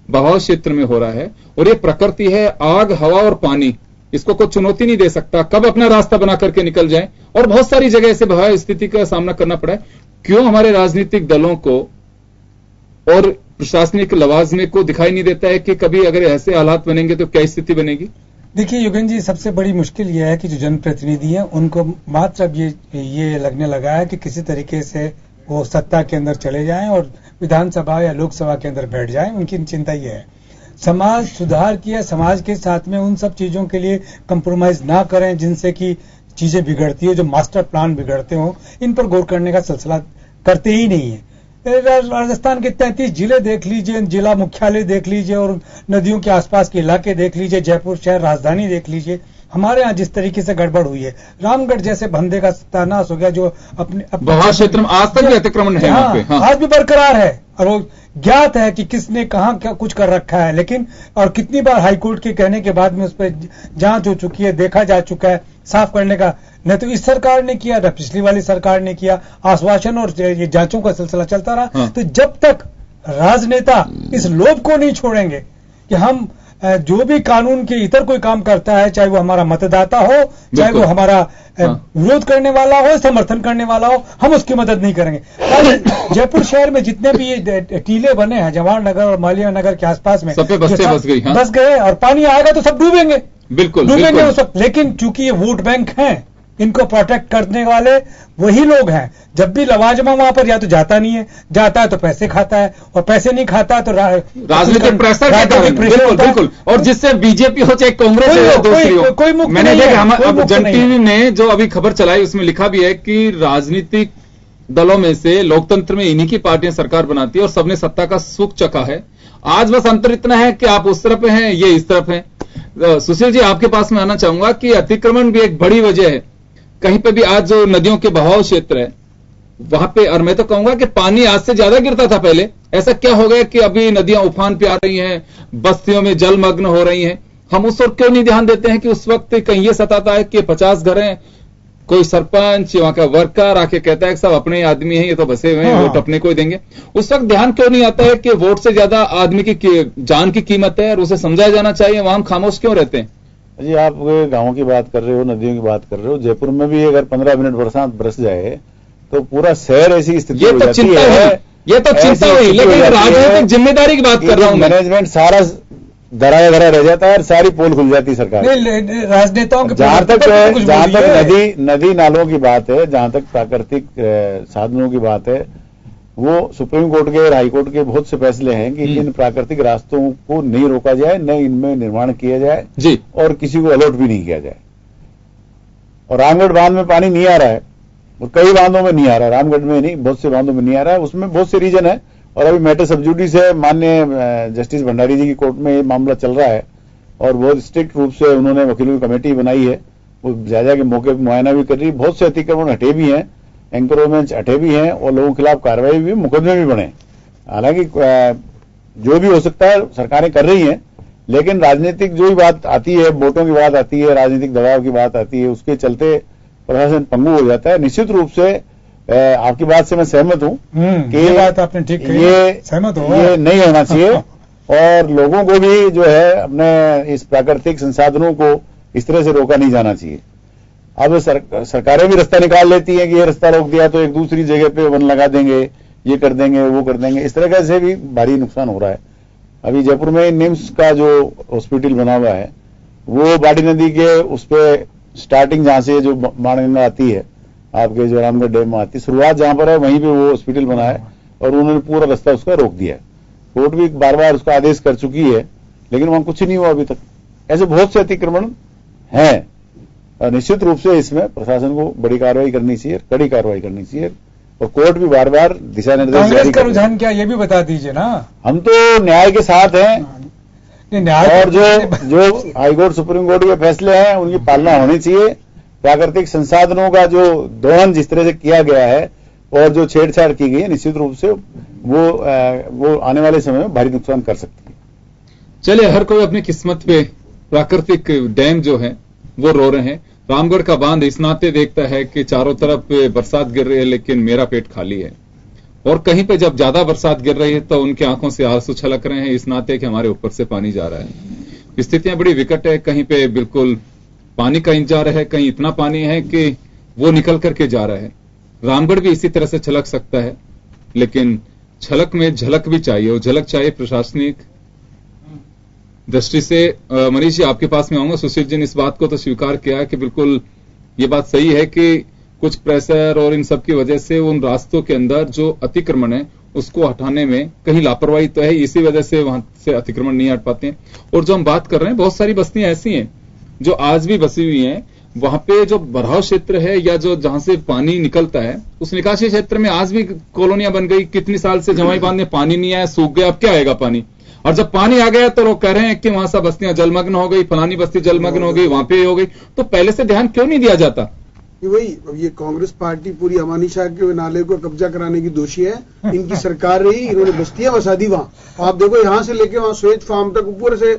बहाव क्षेत्र में हो रहा है, और ये प्रकृति है, आग, हवा और पानी, इसको कोई चुनौती नहीं दे सकता, कब अपना रास्ता बना करके निकल जाए। और बहुत सारी जगह ऐसे बहाव स्थिति का सामना करना पड़ा है। क्यों हमारे राजनीतिक दलों को और प्रशासनिक लवाजमे को दिखाई नहीं देता है कि कभी अगर ऐसे हालात बनेंगे तो क्या स्थिति बनेगी? देखिए युगन जी, सबसे बड़ी मुश्किल यह है कि जो जनप्रतिनिधि हैं उनको मात्र अब ये लगने लगा है कि किसी तरीके से वो सत्ता के अंदर चले जाएं और विधानसभा या लोकसभा के अंदर बैठ जाएं। उनकी चिंता ये है समाज सुधार किया, समाज के साथ में उन सब चीजों के लिए कंप्रोमाइज ना करें जिनसे कि चीजें बिगड़ती हो, जो मास्टर प्लान बिगड़ते हो, इन पर गौर करने का सिलसिला करते ही नहीं है। राजस्थान के 33 जिले देख लीजिए, जिला मुख्यालय देख लीजिए और नदियों के आसपास के इलाके देख लीजिए, जयपुर शहर राजधानी देख लीजिए। हमारे यहाँ जिस तरीके से गड़बड़ हुई है, रामगढ़ जैसे बंदे का सत्यानाश हो गया जो अपने बहाव क्षेत्र में आज तक भी अतिक्रमण है, आज भी बरकरार है और वो ज्ञात है कि किसने कहां क्या कुछ कर रखा है। लेकिन और कितनी बार हाईकोर्ट के कहने के बाद में उस पर जांच हो चुकी है, देखा जा चुका है, साफ करने का न तो इस सरकार ने किया न पिछली वाली सरकार ने किया, आश्वासन और ये जांचों का सिलसिला चलता रहा। तो जब तक राजनेता इस लोभ को नहीं छोड़ेंगे कि हम जो भी कानून के इतर कोई काम करता है, चाहे वो हमारा मतदाता हो, चाहे वो हमारा विरोध करने वाला हो, समर्थन करने वाला हो, हम उसकी मदद नहीं करेंगे। जयपुर शहर में जितने भी ये टीले बने हैं जवाहर नगर और मालिया नगर के आसपास में, सब पे बस गए और पानी आएगा तो सब डूबेंगे, बिल्कुल डूबेंगे वो सब। लेकिन चूंकि ये वोट बैंक हैं, इनको प्रोटेक्ट करने वाले वही लोग हैं। जब भी लवाजमा वहां पर या तो जाता नहीं है, जाता है तो पैसे खाता है, और पैसे नहीं खाता तो राजनीतिक प्रेशर बिल्कुल। और जिससे बीजेपी हो चाहे कांग्रेस हो, दूसरी हो, कोई मुक्त मैंने देखा जन टीवी ने जो अभी खबर चलाई उसमें लिखा भी है कि राजनीतिक दलों में से लोकतंत्र में इन्हीं की पार्टियां सरकार बनाती है और सबने सत्ता का सुख चखा है। आज बस अंतर इतना है कि आप उस तरफ हैं, ये इस तरफ हैं। सुशील जी, आपके पास में आना चाहूंगा कि अतिक्रमण भी एक बड़ी वजह है। कहीं पे भी आज जो नदियों के बहाव क्षेत्र है वहां पे, और मैं तो कहूंगा कि पानी आज से ज्यादा गिरता था पहले, ऐसा क्या हो गया कि अभी नदियां उफान पे आ रही हैं, बस्तियों में जलमग्न हो रही हैं? हम उस ओर क्यों नहीं ध्यान देते हैं कि उस वक्त कहीं ये सताता है कि 50 घर हैं, कोई सरपंच वहां का वर्कर आके कहता है कि सब अपने आदमी हैं, ये तो बसे हुए हैं, वोट अपने को ही देंगे। उस वक्त ध्यान क्यों नहीं आता है कि वोट से ज्यादा आदमी की जान की कीमत है और उसे समझाया जाना चाहिए? वहां हम खामोश क्यों रहते हैं? जी, आप गांवों की बात कर रहे हो, नदियों की बात कर रहे हो। जयपुर में भी अगर 15 मिनट बरसात बरस जाए तो पूरा शहर ऐसी स्थिति हो जाती है। ये तो चिंता हुई, लेकिन राजनीतिक जिम्मेदारी की बात कर रहा हूं। मैनेजमेंट सारा धरा धरा रह जाता है और सारी पोल खुल जाती है सरकार। राजनेताओं के जहां तक नदी नालों की बात है, जहां तक प्राकृतिक साधनों की बात है, वो सुप्रीम कोर्ट के और हाई कोर्ट के बहुत से फैसले हैं कि इन प्राकृतिक रास्तों को नहीं रोका जाए, न इनमें निर्माण किया जाए जी, और किसी को अलॉट भी नहीं किया जाए। और रामगढ़ बांध में पानी नहीं आ रहा है, और कई बांधों में नहीं आ रहा है, रामगढ़ में नहीं, बहुत से बांधों में नहीं आ रहा है। उसमें बहुत से रीजन है, और अभी मैटर सब जुडिस है, माननीय जस्टिस भंडारी जी की कोर्ट में ये मामला चल रहा है, और बहुत स्ट्रिक्ट रूप से उन्होंने वकीलों की कमेटी बनाई है, वो जायजा के मौके पर मुआयना भी कर रही है। बहुत से अतिक्रमण हटे भी हैं, एंकरोचमेंट हटे भी हैं, और लोगों के खिलाफ कार्रवाई भी, मुकदमे भी बने। हालांकि जो भी हो सकता है सरकारें कर रही हैं, लेकिन राजनीतिक जो भी बात आती है, वोटों की बात आती है, राजनीतिक दबाव की बात आती है, उसके चलते प्रशासन पंगु हो जाता है। निश्चित रूप से आपकी बात से मैं सहमत हूं कि ये बात आपने ठीक कही, सहमत हो, ये नहीं होना चाहिए। और लोगों को भी जो है अपने इस प्राकृतिक संसाधनों को इस तरह से रोका नहीं जाना चाहिए। अब सरकारें भी रास्ता निकाल लेती हैं कि ये रास्ता रोक दिया तो एक दूसरी जगह पे वन लगा देंगे, ये कर देंगे, वो कर देंगे। इस तरह से भी भारी नुकसान हो रहा है। अभी जयपुर में निम्स का जो हॉस्पिटल बना हुआ है, वो बाड़ी नदी के उस पे स्टार्टिंग जहां से जो बाणगंगा आती है, आपके जो रामगढ़ डैम में आती है, शुरुआत जहां पर है वहीं पे वो हॉस्पिटल बना है, और उन्होंने पूरा रास्ता उसका रोक दिया है। कोर्ट भी बार बार उसका आदेश कर चुकी है, लेकिन वहां कुछ नहीं हुआ अभी तक। ऐसे बहुत से अतिक्रमण हैं, और निश्चित रूप से इसमें प्रशासन को बड़ी कार्रवाई करनी चाहिए, कड़ी कार्रवाई करनी चाहिए, और कोर्ट भी बार बार दिशा निर्देश कांग्रेस का रुझान क्या, ये भी बता दीजिए ना। हम तो न्याय के साथ हैं, और जो हाईकोर्ट सुप्रीम कोर्ट के फैसले हैं उनकी पालना होनी चाहिए। प्राकृतिक संसाधनों का जो दोहन जिस तरह से किया गया है और जो छेड़छाड़ की गई है, निश्चित रूप से वो आने वाले समय में भारी नुकसान कर सकती है। चलिए, हर कोई अपनी किस्मत पे प्राकृतिक डैम जो है वो रो रहे हैं। रामगढ़ का बांध इस नाते देखता है कि चारों तरफ बरसात गिर रही है, लेकिन मेरा पेट खाली है। और कहीं पे जब ज्यादा बरसात गिर रही है तो उनकी आंखों से आंसू छलक रहे हैं, इस नाते कि हमारे ऊपर से पानी जा रहा है। स्थितियां बड़ी विकट है। कहीं पे बिल्कुल पानी का इंतजार है, कहीं इतना पानी है कि वो निकल करके जा रहा है। रामगढ़ भी इसी तरह से छलक सकता है, लेकिन छलक में झलक भी चाहिए, और झलक चाहिए प्रशासनिक दृष्टि से। मनीष जी, आपके पास में आऊंगा। सुशील जी ने इस बात को तो स्वीकार किया कि बिल्कुल ये बात सही है कि कुछ प्रेशर और इन सब की वजह से उन रास्तों के अंदर जो अतिक्रमण है उसको हटाने में कहीं लापरवाही तो है, इसी वजह से वहां से अतिक्रमण नहीं हट पाते हैं। और जो हम बात कर रहे हैं, बहुत सारी बस्तियां ऐसी हैं जो आज भी बसी हुई हैं, वहां पे जो बराव क्षेत्र है या जो जहां से पानी निकलता है उस निकासी क्षेत्र में आज भी कॉलोनियां बन गई। कितनी साल से जमाई बांध में पानी नहीं आया, सूख गया, अब क्या आएगा पानी। और जब पानी आ गया तो लोग कह रहे हैं कि वहां सब बस्तियां जलमग्न हो गई, फलानी बस्ती जलमग्न हो गई, वहां पे हो गई। तो पहले से ध्यान क्यों नहीं दिया जाता? वही, ये कांग्रेस पार्टी पूरी अमानी शाह के नाले को कब्जा कराने की दोषी है। इनकी सरकार रही, इन्होंने बस्तियां बसा दी वहां। आप देखो, यहां से लेके वहां स्वेज फार्म तक ऊपर से,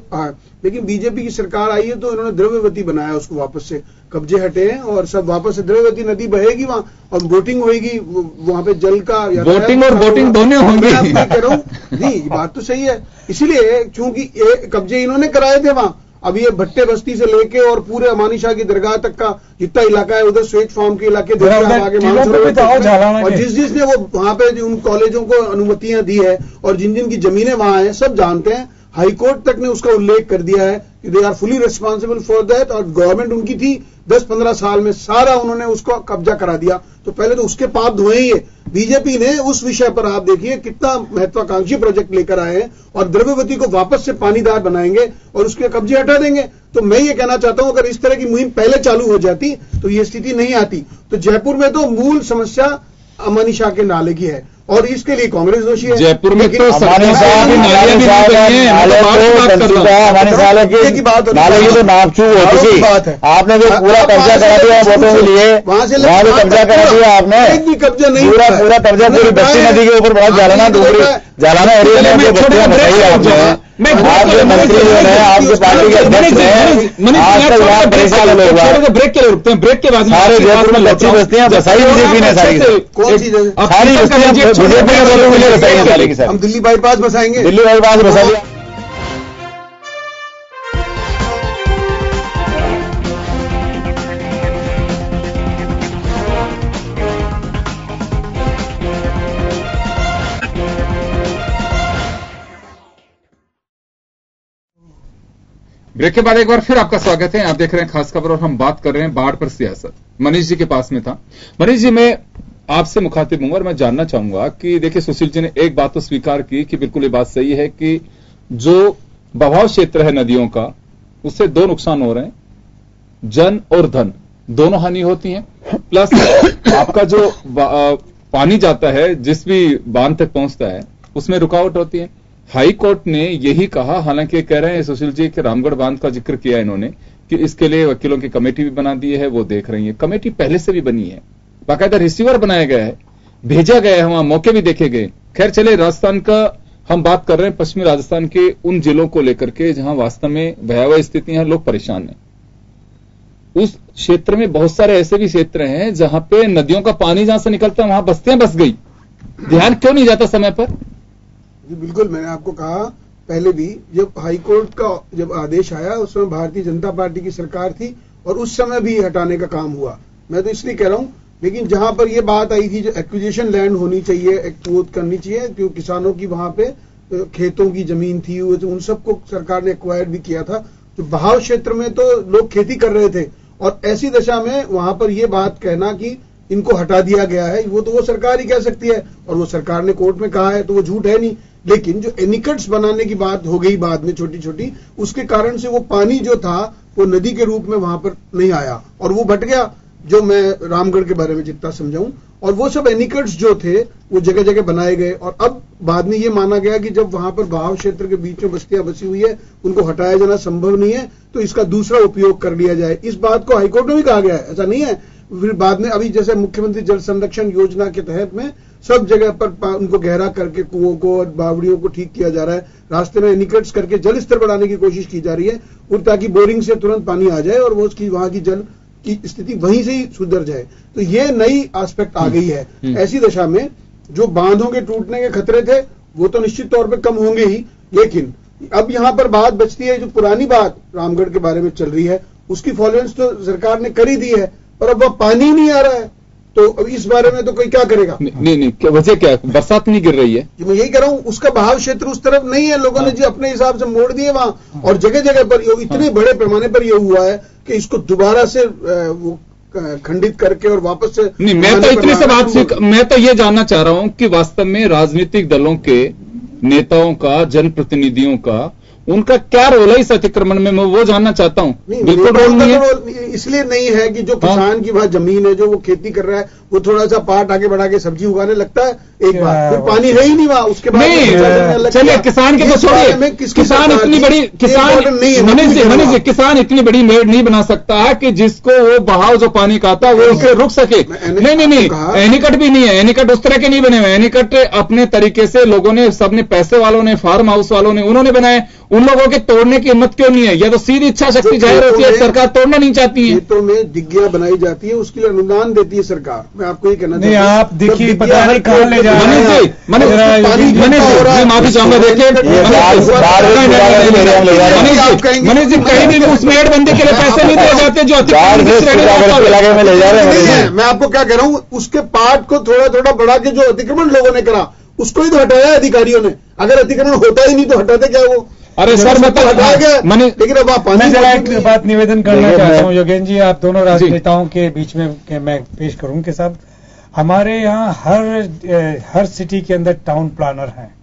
लेकिन बीजेपी की सरकार आई है तो इन्होंने द्रव्यवती बनाया, उसको वापस से कब्जे हटे हैं और सब वापस से द्रव्यवती नदी बहेगी वहां, और बोटिंग होगी वहां पे, जल का बोटिंग और बोटिंग दोनों होंगे। मैं कह रहा हूँ, नहीं, बात तो सही है। इसीलिए चूंकि ये कब्जे इन्होंने कराए थे वहां, अब ये भट्टे बस्ती से लेके और पूरे अमानी शाह की दरगाह तक का जितना इलाका है, उधर स्वेज फार्म के इलाके, और जिसने वो वहां पे उन कॉलेजों को अनुमतियां दी है और जिन जिन की जमीनें वहां हैं सब जानते हैं। हाईकोर्ट तक ने उसका उल्लेख कर दिया है कि they are fully responsible for that, और गवर्नमेंट उनकी थी 10-15 साल में सारा उन्होंने उसको कब्जा करा दिया। तो पहले तो उसके पाप धोए ही है। बीजेपी ने उस विषय पर आप देखिए कितना महत्वाकांक्षी प्रोजेक्ट लेकर आए हैं, और द्रव्यवती को वापस से पानीदार बनाएंगे और उसके कब्जे हटा देंगे। तो मैं ये कहना चाहता हूं, अगर इस तरह की मुहिम पहले चालू हो जाती तो ये स्थिति नहीं आती। तो जयपुर में तो मूल समस्या अमानी शाह के नाले की है और इसके लिए कांग्रेस दोषी है। जयपुर में तो अमानी शाह की नाले की तो नापचूक हो चुकी बात है। आपने जो पूरा कब्जा करा दिया वोटों के लिए, वहां से कब्जा करा दिया आपने, एक भी कब्जा नहीं, पूरा कब्जा पूरी बस्ती नदी के ऊपर बहुत जालाना एरिया में जो बस्तियां बताई आपने, आपके मंत्री जो है, आपके पार्टी के अध्यक्ष हैं, आज तक वहां परेशान लोग ब्रेक के लिए रुकते हैं, ब्रेक के बाद सारे जयपुर में कच्ची बस्तियां बसाई बीजेपी ने, सारी सारी बस्तियां बीजेपी के लोगों के लिए बसाई है सारी की सारी। हम दिल्ली बाईपास बसाएंगे, दिल्ली बाईपास बसा दिया। ब्रेक के बाद एक बार फिर आपका स्वागत है। आप देख रहे हैं खास खबर और हम बात कर रहे हैं बाढ़ पर सियासत। मनीष जी के पास में था। मनीष जी, मैं आपसे मुखातिब हूं और मैं जानना चाहूंगा कि देखिए, सुशील जी ने एक बात तो स्वीकार की कि बिल्कुल ये बात सही है कि जो बहाव क्षेत्र है नदियों का, उससे दो नुकसान हो रहे हैं, जन और धन दोनों हानि होती है, प्लस आपका जो पानी जाता है जिस भी बांध तक पहुंचता है उसमें रुकावट होती है। हाई कोर्ट ने यही कहा, हालांकि कह रहे हैं सुशील जी कि रामगढ़ बांध का जिक्र किया इन्होंने कि इसके लिए वकीलों की कमेटी भी बना दी है, वो देख रही है। कमेटी पहले से भी बनी है, बाकायदा रिसीवर बनाया गया है, भेजा गया है, वहां मौके भी देखे गए। खैर चले, राजस्थान का हम बात कर रहे हैं, पश्चिमी राजस्थान के उन जिलों को लेकर के जहां वास्तव में भयावह स्थितियां हैं, लोग परेशान हैं। उस क्षेत्र में बहुत सारे ऐसे भी क्षेत्र हैं जहां पे नदियों का पानी जहां से निकलता है वहां बस्तियां बस गई। ध्यान क्यों नहीं जाता समय पर? जी बिल्कुल, मैंने आपको कहा पहले भी, जब हाईकोर्ट का जब आदेश आया उस समय भारतीय जनता पार्टी की सरकार थी और उस समय भी हटाने का काम हुआ। मैं तो इसलिए कह रहा हूं, लेकिन जहां पर यह बात आई थी जो एक्विजिशन लैंड होनी चाहिए, एक्विजिट करनी चाहिए, जो किसानों की वहां पे खेतों की जमीन थी, उन सबको सरकार ने एक्वायर भी किया था। जो बहाव क्षेत्र में तो लोग खेती कर रहे थे और ऐसी दशा में वहां पर यह बात कहना कि इनको हटा दिया गया है, वो तो वो सरकार ही कह सकती है और वो सरकार ने कोर्ट में कहा है तो वो झूठ है नहीं। लेकिन जो एनिकट्स बनाने की बात हो गई बाद में छोटी छोटी, उसके कारण से वो पानी जो था वो नदी के रूप में वहां पर नहीं आया और वो बट गया, जो मैं रामगढ़ के बारे में जितना समझाऊं। और वो सब एनिकट्स जो थे वो जगह जगह बनाए गए और अब बाद में ये माना गया कि जब वहां पर बहाव क्षेत्र के बीच में बस्तियां बसी हुई है, उनको हटाया जाना संभव नहीं है, तो इसका दूसरा उपयोग कर लिया जाए। इस बात को हाईकोर्ट में भी कहा गया है, ऐसा नहीं है। फिर बाद में अभी जैसे मुख्यमंत्री जल संरक्षण योजना के तहत में सब जगह पर उनको गहरा करके कुओं को और बावड़ियों को ठीक किया जा रहा है, रास्ते में एनिकट्स करके जल स्तर बढ़ाने की कोशिश की जा रही है, और ताकि बोरिंग से तुरंत पानी आ जाए और वो उसकी वहां की जल की स्थिति वहीं से ही सुधर जाए। तो ये नई एस्पेक्ट आ गई है। ऐसी दशा में जो बांधों के टूटने के खतरे थे वो तो निश्चित तौर पर कम होंगे ही, लेकिन अब यहां पर बात बचती है, जो पुरानी बात रामगढ़ के बारे में चल रही है उसकी फॉलोअर्स तो सरकार ने कर ही दी है, पर अब वह पानी नहीं आ रहा है, तो अब इस बारे में तो कोई क्या करेगा? नहीं, वजह क्या है? बरसात नहीं गिर रही है। मैं यही कह रहा हूं, उसका बहाव क्षेत्र उस तरफ नहीं है, लोगों ने जी अपने हिसाब से मोड़ दिए वहां, और जगह जगह पर इतने बड़े पैमाने पर यह हुआ है कि इसको दोबारा से वो खंडित करके और वापस से नहीं। मैं तो इतनी से बात मैं तो ये जानना चाह रहा हूं कि वास्तव में राजनीतिक दलों के नेताओं का, जनप्रतिनिधियों का, उनका क्या रोल है इस अतिक्रमण में, मैं वो जानना चाहता हूं। बिल्कुल रोल नहीं है। इसलिए नहीं है कि जो किसान की वहां जमीन है, जो वो खेती कर रहा है, वो थोड़ा सा पार्ट आगे बढ़ा के सब्जी उगाने लगता है, एक बार फिर पानी है ही नहीं वहां, उसके बाद चलिए किसान के तो छोड़िए, किसान इतनी बड़ी मनीष जी किसान इतनी बड़ी मेड़ नहीं बना सकता है कि जिसको वो बहाव जो पानी का आता है वो उसे रुक सके। नहीं, एनीकट भी नहीं है, एनीकट उस तरह के नहीं बने हुए। एनीकट अपने तरीके से लोगों ने, सबने, पैसे वालों ने, फार्म हाउस वालों ने, उन्होंने बनाए। उन लोगों के तोड़ने की हिम्मत क्यों नहीं है? या तो सीधी इच्छा शक्ति जाहिर होती है, सरकार तोड़ना नहीं चाहती है। खेतों में डिग्गियां बनाई जाती है, उसके लिए अनुदान देती है सरकार। मैं आपको ये कहना चाहता हूं, आप देखिए पता नहीं कहां ले जा रहे हैं। माफी चाहूंगा, देखिए मनीष जी कहीं भी उस मेड़बंदी के लिए पैसे नहीं दिए जाते जो इलाके में ले जा रहे हैं। मैं आपको क्या कह रहा हूं, उसके पार्ट को थोड़ा थोड़ा बढ़ा के जो अतिक्रमण लोगों ने करा उसको ही तो हटाया अधिकारियों ने। अगर अतिक्रमण होता ही नहीं तो हटाते क्या वो? अरे सर मतलब हटाया गया, लेकिन अब आप मैं जरा एक बात निवेदन करना चाहता हूं योगेन जी, आप दोनों राजनेताओं के बीच में मैं पेश करूं कि साहब, हमारे यहाँ हर सिटी के अंदर टाउन प्लानर हैं।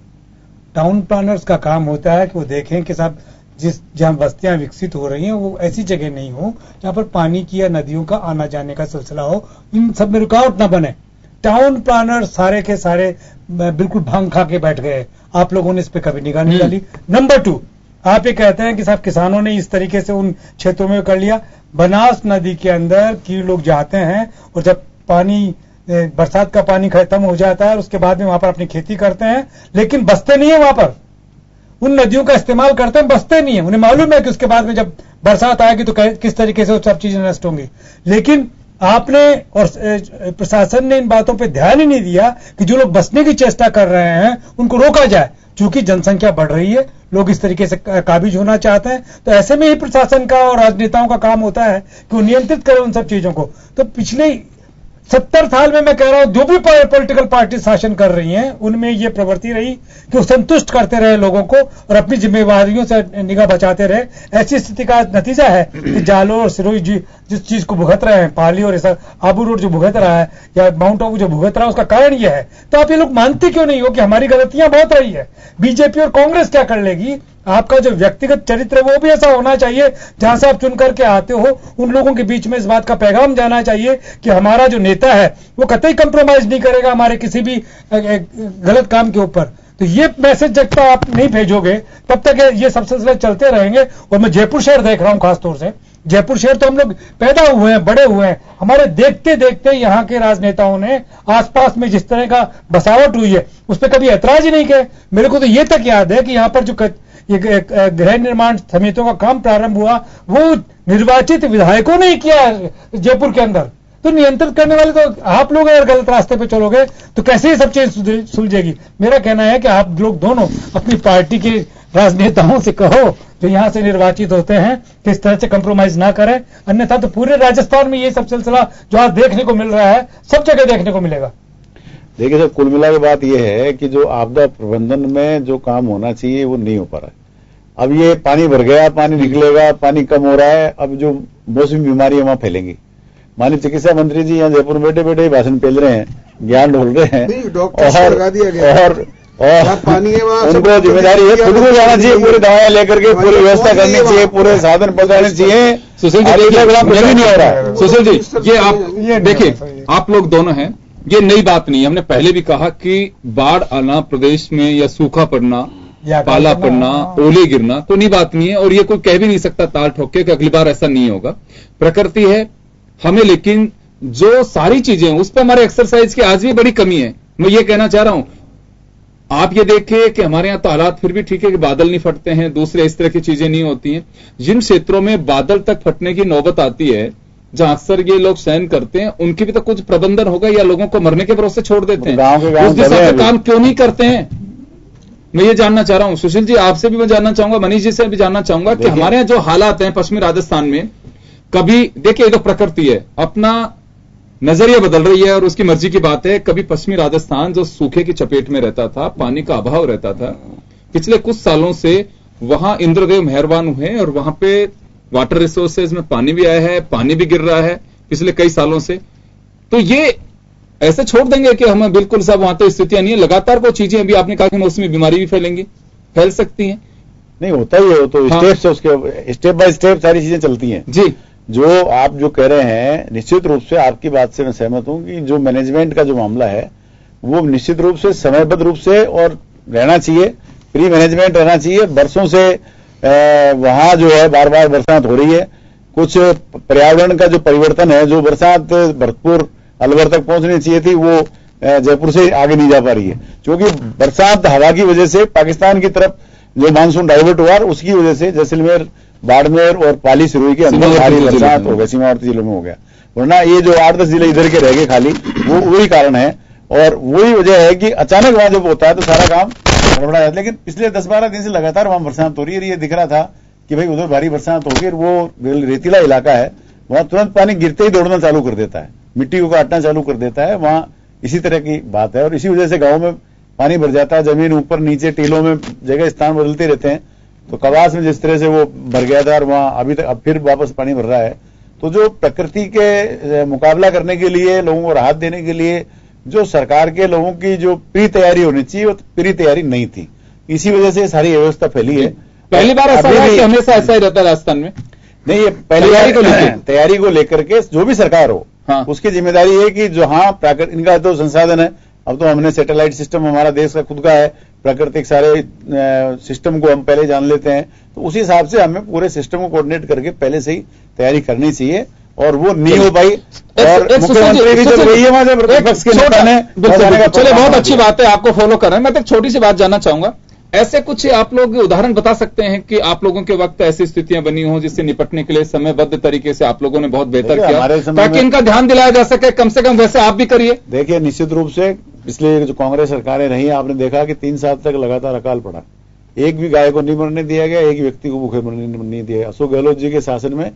टाउन प्लानर्स का काम होता है कि वो देखें कि साहब जहां बस्तियां विकसित हो रही हैं वो ऐसी जगह नहीं हो जहां पर पानी की या नदियों का आना जाने का सिलसिला हो, इन सब में रुकावट ना बने। टाउन प्लानर सारे के सारे बिल्कुल भांग खा के बैठ गए। आप लोगों ने इस पे कभी निगाह नहीं डाली। नंबर 2, आप ये कहते हैं कि साहब किसानों ने इस तरीके से उन क्षेत्रों में कर लिया। बनास नदी के अंदर की लोग जाते हैं और जब पानी बरसात का पानी खत्म हो जाता है उसके बाद में वहां पर अपनी खेती करते हैं, लेकिन बसते नहीं है वहां पर। उन नदियों का इस्तेमाल करते हैं, बसते नहीं है। उन्हें मालूम है कि उसके बाद में जब बरसात आएगी तो किस तरीके से वो सब चीजें नष्ट होंगी। लेकिन आपने और प्रशासन ने इन बातों पे ध्यान ही नहीं दिया कि जो लोग बसने की चेष्टा कर रहे हैं उनको रोका जाए। चूंकि जनसंख्या बढ़ रही है, लोग इस तरीके से काबिज होना चाहते हैं, तो ऐसे में ही प्रशासन का और राजनेताओं का काम होता है कि वो नियंत्रित करें उन सब चीजों को। तो पिछले 70 साल में मैं कह रहा हूं जो भी पॉलिटिकल पार्टी शासन कर रही हैं उनमें ये प्रवृत्ति रही कि वो संतुष्ट करते रहे लोगों को और अपनी जिम्मेवारियों से निगाह बचाते रहे। ऐसी स्थिति का नतीजा है कि जालोर और सिरोही जिस चीज को भुगत रहे हैं, पाली और ऐसा आबू रोड जो भुगत रहा है या माउंट आबू जो भुगत रहा है, उसका कारण यह है। तो आप ये लोग मानते क्यों नहीं हो कि हमारी गलतियां बहुत रही है? बीजेपी और कांग्रेस क्या कर लेगी? आपका जो व्यक्तिगत चरित्र है वो भी ऐसा होना चाहिए, जहां से आप चुन करके आते हो उन लोगों के बीच में इस बात का पैगाम जाना चाहिए कि हमारा जो नेता है वो कतई कंप्रोमाइज नहीं करेगा हमारे किसी भी गलत काम के ऊपर। तो ये मैसेज जब तक आप नहीं भेजोगे तब तक ये सब सिलसिले चलते रहेंगे। और मैं जयपुर शहर देख रहा हूं, खासतौर से जयपुर शहर तो हम लोग पैदा हुए हैं, बड़े हुए हैं, हमारे देखते देखते यहाँ के राजनेताओं ने आसपास में जिस तरह का बसावट हुई है उस पर कभी ऐतराज ही नहीं किया। मेरे को तो ये तक याद है कि यहाँ पर जो ये गृह निर्माण समितियों का काम प्रारंभ हुआ वो निर्वाचित विधायकों ने ही किया जयपुर के अंदर। तो नियंत्रित करने वाले तो आप लोग अगर गलत रास्ते पे चलोगे तो कैसे ये सब चीज सुलझेगी? मेरा कहना है कि आप लोग दोनों अपनी पार्टी के राजनेताओं से कहो जो यहां से निर्वाचित होते हैं कि इस तरह से कंप्रोमाइज ना करें, अन्यथा तो पूरे राजस्थान में ये सब सिलसिला जो आज देखने को मिल रहा है सब जगह देखने को मिलेगा। देखिए सर, कुल मिला के बात यह है कि जो आपदा प्रबंधन में जो काम होना चाहिए वो नहीं हो पा रहा है। अब ये पानी भर गया, पानी निकलेगा, पानी कम हो रहा है, अब जो मौसमी बीमारी वहां फैलेंगी। माननीय चिकित्सा मंत्री जी यहाँ जयपुर में बैठे बैठे भाषण पेल रहे हैं, ज्ञान ढोल रहे हैं और पानी है वहाँ उनको जिम्मेदारी है, खुद को जाना चाहिए, पूरी दवाएं लेकर के पूरी व्यवस्था करनी चाहिए, पूरे साधन पहुंचाने चाहिए। सुशील जी कुछ भी नहीं हो रहा है। सुशील जी ये आप देखिए, आप लोग दोनों हैं, ये नई बात नहीं है। हमने पहले भी कहा कि बाढ़ आना प्रदेश में या सूखा पड़ना, पाला पड़ना, ओले गिरना तो नई बात नहीं है और ये कोई कह भी नहीं सकता ताल ठोक के कि अगली बार ऐसा नहीं होगा। प्रकृति है हमें, लेकिन जो सारी चीजें उस पर हमारे एक्सरसाइज की आज भी बड़ी कमी है। मैं ये कहना चाह रहा हूं, आप ये देखिए कि हमारे यहां तो हालात फिर भी ठीक है कि बादल नहीं फटते हैं, दूसरे इस तरह की चीजें नहीं होती हैं। जिन क्षेत्रों में बादल तक फटने की नौबत आती है, जहां अक्सर ये लोग सहन करते हैं, उनकी भी तो कुछ प्रबंधन होगा या लोगों को मरने के भरोसे छोड़ देते हैं? उस दिशा में काम क्यों नहीं करते हैं? मैं ये जानना चाह रहा हूं। सुशील जी आपसे भी मैं जानना चाहूंगा, मनीष जी से भी जानना चाहूंगा कि हमारे यहाँ जो हालात हैं पश्चिमी राजस्थान में, कभी देखिए ये तो प्रकृति है, अपना नजरिया बदल रही है और उसकी मर्जी की बात है। कभी पश्चिमी राजस्थान जो सूखे की चपेट में रहता था, पानी का अभाव रहता था, पिछले कुछ सालों से वहां इंद्रदेव मेहरबान हुए और वहां पे वाटर रिसोर्सेज में पानी भी आया है, पानी भी गिर रहा है पिछले कई सालों से। तो ये ऐसे छोड़ देंगे कि हमें बिल्कुल सब वहां तो स्थितियां नहीं है? लगातार वो चीजें, अभी आपने कहा कि मौसमी बीमारी भी फैलेंगी, फैल सकती हैं। नहीं होता ही है वो तो, स्टेप से उसके स्टेप बाय स्टेप सारी चीजें चलती हैं जी। जो आप जो कह रहे हैं निश्चित रूप से आपकी बात से मैं सहमत हूं कि जो मैनेजमेंट का जो मामला है वो निश्चित रूप से समयबद्ध रूप से और रहना चाहिए, प्री मैनेजमेंट रहना चाहिए। बरसों से वहां जो है बार बार बरसात हो रही है, कुछ पर्यावरण का जो परिवर्तन है, जो बरसात भरतपुर अलवर तक पहुंचनी चाहिए थी वो जयपुर से आगे नहीं जा पा रही है, क्योंकि बरसात हवा की वजह से पाकिस्तान की तरफ जो मानसून डाइवर्ट हुआ उसकी वजह से जैसलमेर, बाड़मेर और पाली सिरोही के अंदर भारी बरसात हो गया, सीमावर्ती जिलों में हो गया। वरना ये जो 8-10 जिले इधर के रह गए खाली, वो वही कारण है और वही वजह है कि अचानक वहां जब होता है तो सारा काम गड़बड़ा जाता है। लेकिन पिछले 10-12 दिन से लगातार वहां बरसात हो रही है, ये दिख रहा था कि भाई उधर भारी बरसात होगी, वो रेतीला इलाका है, वहां तुरंत पानी गिरते ही दौड़ना चालू कर देता है, मिट्टी को काटना चालू कर देता है, वहां इसी तरह की बात है। और इसी वजह से गांव में पानी भर जाता है, जमीन ऊपर नीचे टीलों में जगह स्थान बदलते रहते हैं। तो कवास में जिस तरह से वो भर गया था और वहां अभी तक अब फिर वापस पानी भर रहा है। तो जो प्रकृति के मुकाबला करने के लिए, लोगों को राहत देने के लिए जो सरकार के लोगों की जो प्री तैयारी होनी चाहिए वो प्री तैयारी नहीं थी, इसी वजह से सारी व्यवस्था फैली है। पहली बार ऐसा है कि हमेशा ऐसा ही रहता है राजस्थान में? नहीं, ये पहली तैयारी को लेकर के जो भी सरकार हो, हाँ। उसकी जिम्मेदारी है कि जो हाँ इनका तो संसाधन है, अब तो हमने सैटेलाइट सिस्टम हमारा देश का खुद का है, प्राकृतिक सारे सिस्टम को हम पहले जान लेते हैं, तो उसी हिसाब से हमें पूरे सिस्टम को कोऑर्डिनेट करके पहले से ही तैयारी करनी चाहिए, और वो नहीं हो पाई। और मुख्यमंत्री भी जब रही है वहां से विपक्ष के नेता ने, चलिए बहुत अच्छी बात है, आपको फॉलो कर रहे हैं। मैं तो एक छोटी सी बात जानना चाहूंगा, ऐसे कुछ आप लोग उदाहरण बता सकते हैं कि आप लोगों के वक्त ऐसी स्थितियां बनी हो जिससे निपटने के लिए समयबद्ध तरीके से आप लोगों ने बहुत बेहतर किया, ताकि इनका ध्यान दिलाया जा सके, कम से कम वैसे आप भी करिए। देखिए, निश्चित रूप से पिछले जो कांग्रेस सरकारें रही, आपने देखा कि 3 साल तक लगातार अकाल पड़ा, एक भी गाय को नहीं मरने दिया गया, एक व्यक्ति को भूखे मरने नहीं दिया गया। अशोक गहलोत जी के शासन में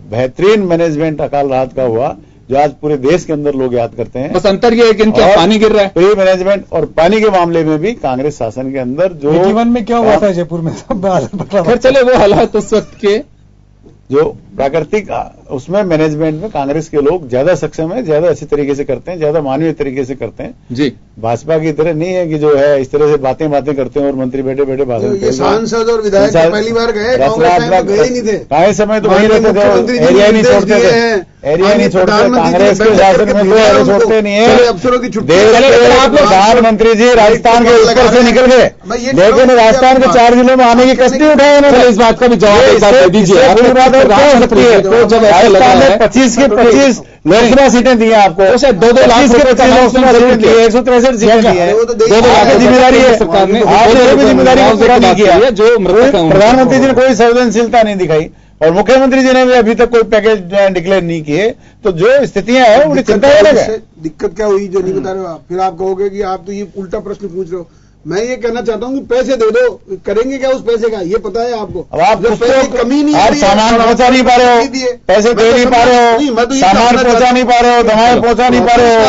बेहतरीन मैनेजमेंट अकाल राहत का हुआ, जो आज पूरे देश के अंदर लोग याद करते हैं। बस अंतर ये है कि इनके पानी गिर रहा है, प्री मैनेजमेंट और पानी के मामले में भी कांग्रेस शासन के अंदर जो जीवन में क्या हुआ था जयपुर में, खैर चले वो हालात उस वक्त के जो प्राकृतिक उसमें मैनेजमेंट में कांग्रेस के लोग ज्यादा सक्षम है, ज्यादा अच्छी तरीके से करते हैं, ज्यादा मानवीय तरीके से करते हैं जी। भाजपा की तरह नहीं है कि जो है इस तरह से बातें करते हैं और मंत्री बैठे बैठे भाषण। ये सांसद और विधायक पहली बार गए, गए नहीं थे, काफी समय तो वहीं रहते थे, एरिया नहीं छोड़ते थे, एरिया नहीं छोड़ते। कांग्रेस के शासन में कोई छोड़ते नहीं है। अफसरों की छुट्टी, प्रधानमंत्री जी राजस्थान के ऊपर से निकल गए, लेकिन राजस्थान के 4 जिलों में आने की कष्ट उठाए उन्होंने। इस बात का भी जवाब दीजिए। तो जब राजस्थान में 25 के 25 लोकसभा सीटें दी हैं आपको, 2-2 लाख के 25 लोकसभा सीटें दी है, 163 सीटें दी है, 2-2 लाख की जिम्मेदारी है सरकार ने, आपने भी जिम्मेदारी पूरा नहीं किया। जो प्रधानमंत्री जी ने कोई संवेदनशीलता नहीं दिखाई और मुख्यमंत्री जी ने भी अभी तक कोई पैकेज डिक्लेयर नहीं किए, तो जो स्थितियां हैं बड़ी चिंताजनक है। दिक्कत क्या हुई जो नहीं बता रहे हो आप, फिर आप कहोगे कि आप तो ये उल्टा प्रश्न पूछ रहे हो। मैं ये कहना चाहता हूँ कि पैसे दे दो, करेंगे क्या उस पैसे का, ये पता है आपको। अब आप पैसे की कमी नहीं, आप सामान पहुंचा नहीं पा रहे हो, पैसे दे नहीं पा रहे हो, सामान पहुंचा नहीं पा रहे हो, दवाएं पहुंचा नहीं पा रहे हो।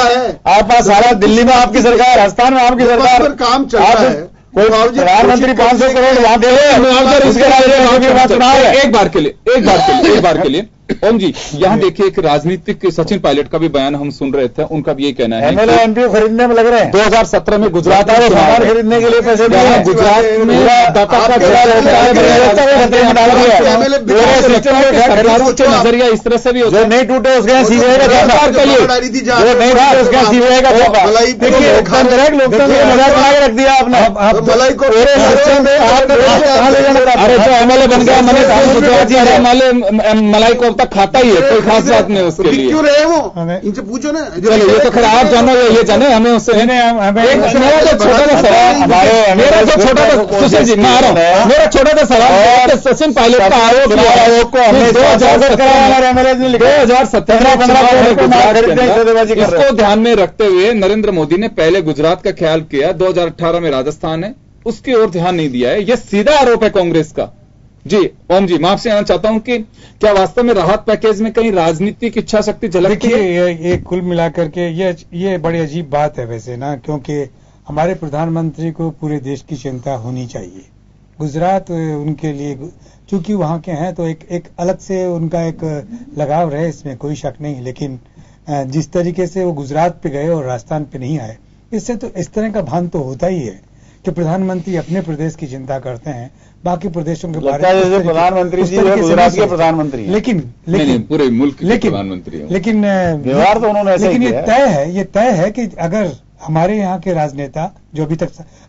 आप पास सारा दिल्ली में आपकी सरकार, राजस्थान में आपकी सरकार, काम चल रहा है, कोई प्रधानमंत्री 500 करोड़ वहां दे रहे। एक बार के लिए ओम जी, यहाँ देखिए एक राजनीतिक सचिन पायलट का भी बयान हम सुन रहे थे, उनका भी ये कहना है एमएलए एमपी खरीदने में लग रहे हैं। 2017 में गुजरात में सामान खरीदने के लिए पैसे दिए, गुजरात में नजरिया इस तरह से भी जो नहीं टूटे उसके सीबीआई का सरकार के लिए, जो नहीं टूटे उसके सीबीआई का मजाक बना के रख दिया आपने। मलाई को अरे जो एमएलए बन गया मलाई को तक खाता ही है, कोई खास बात नहीं उसके लिए। क्यों रहे वो, इनसे पूछो ना। चलो ये तो खैर आप जानो, ये जाने हमें उससे। मेरा जो छोटा सा सवाल, मेरा जो छोटा सा सुशील जी, मैं आ रहा हूँ, मेरा छोटा सा सवाल, सचिन पायलट का आरोप को 2017 इसको ध्यान में रखते हुए नरेंद्र मोदी ने पहले गुजरात का ख्याल किया, 2018 में राजस्थान है, उसकी ओर ध्यान नहीं दिया है। यह सीधा आरोप है कांग्रेस का। जी ओम जी, मैं आपसे जानना चाहता हूं कि क्या वास्तव में राहत पैकेज में कहीं राजनीतिक इच्छा शक्ति झलकती है? ये कुल मिलाकर के ये बड़ी अजीब बात है वैसे ना, क्योंकि हमारे प्रधानमंत्री को पूरे देश की चिंता होनी चाहिए। गुजरात उनके लिए, चूंकि वहां के हैं तो एक अलग से उनका एक लगाव रहे, इसमें कोई शक नहीं, लेकिन जिस तरीके से वो गुजरात पे गए और राजस्थान पे नहीं आए, इससे तो इस तरह का भान तो होता ही है कि प्रधानमंत्री अपने प्रदेश की चिंता करते हैं, बाकी प्रदेशों के बारे में प्रधानमंत्री जी गुजरात के प्रधानमंत्री, लेकिन पूरे मुल्क के प्रधानमंत्री, लेकिन व्यवहार तो उन्होंने ऐसा लेकिन ये तय है कि अगर हमारे यहाँ के राजनेता जो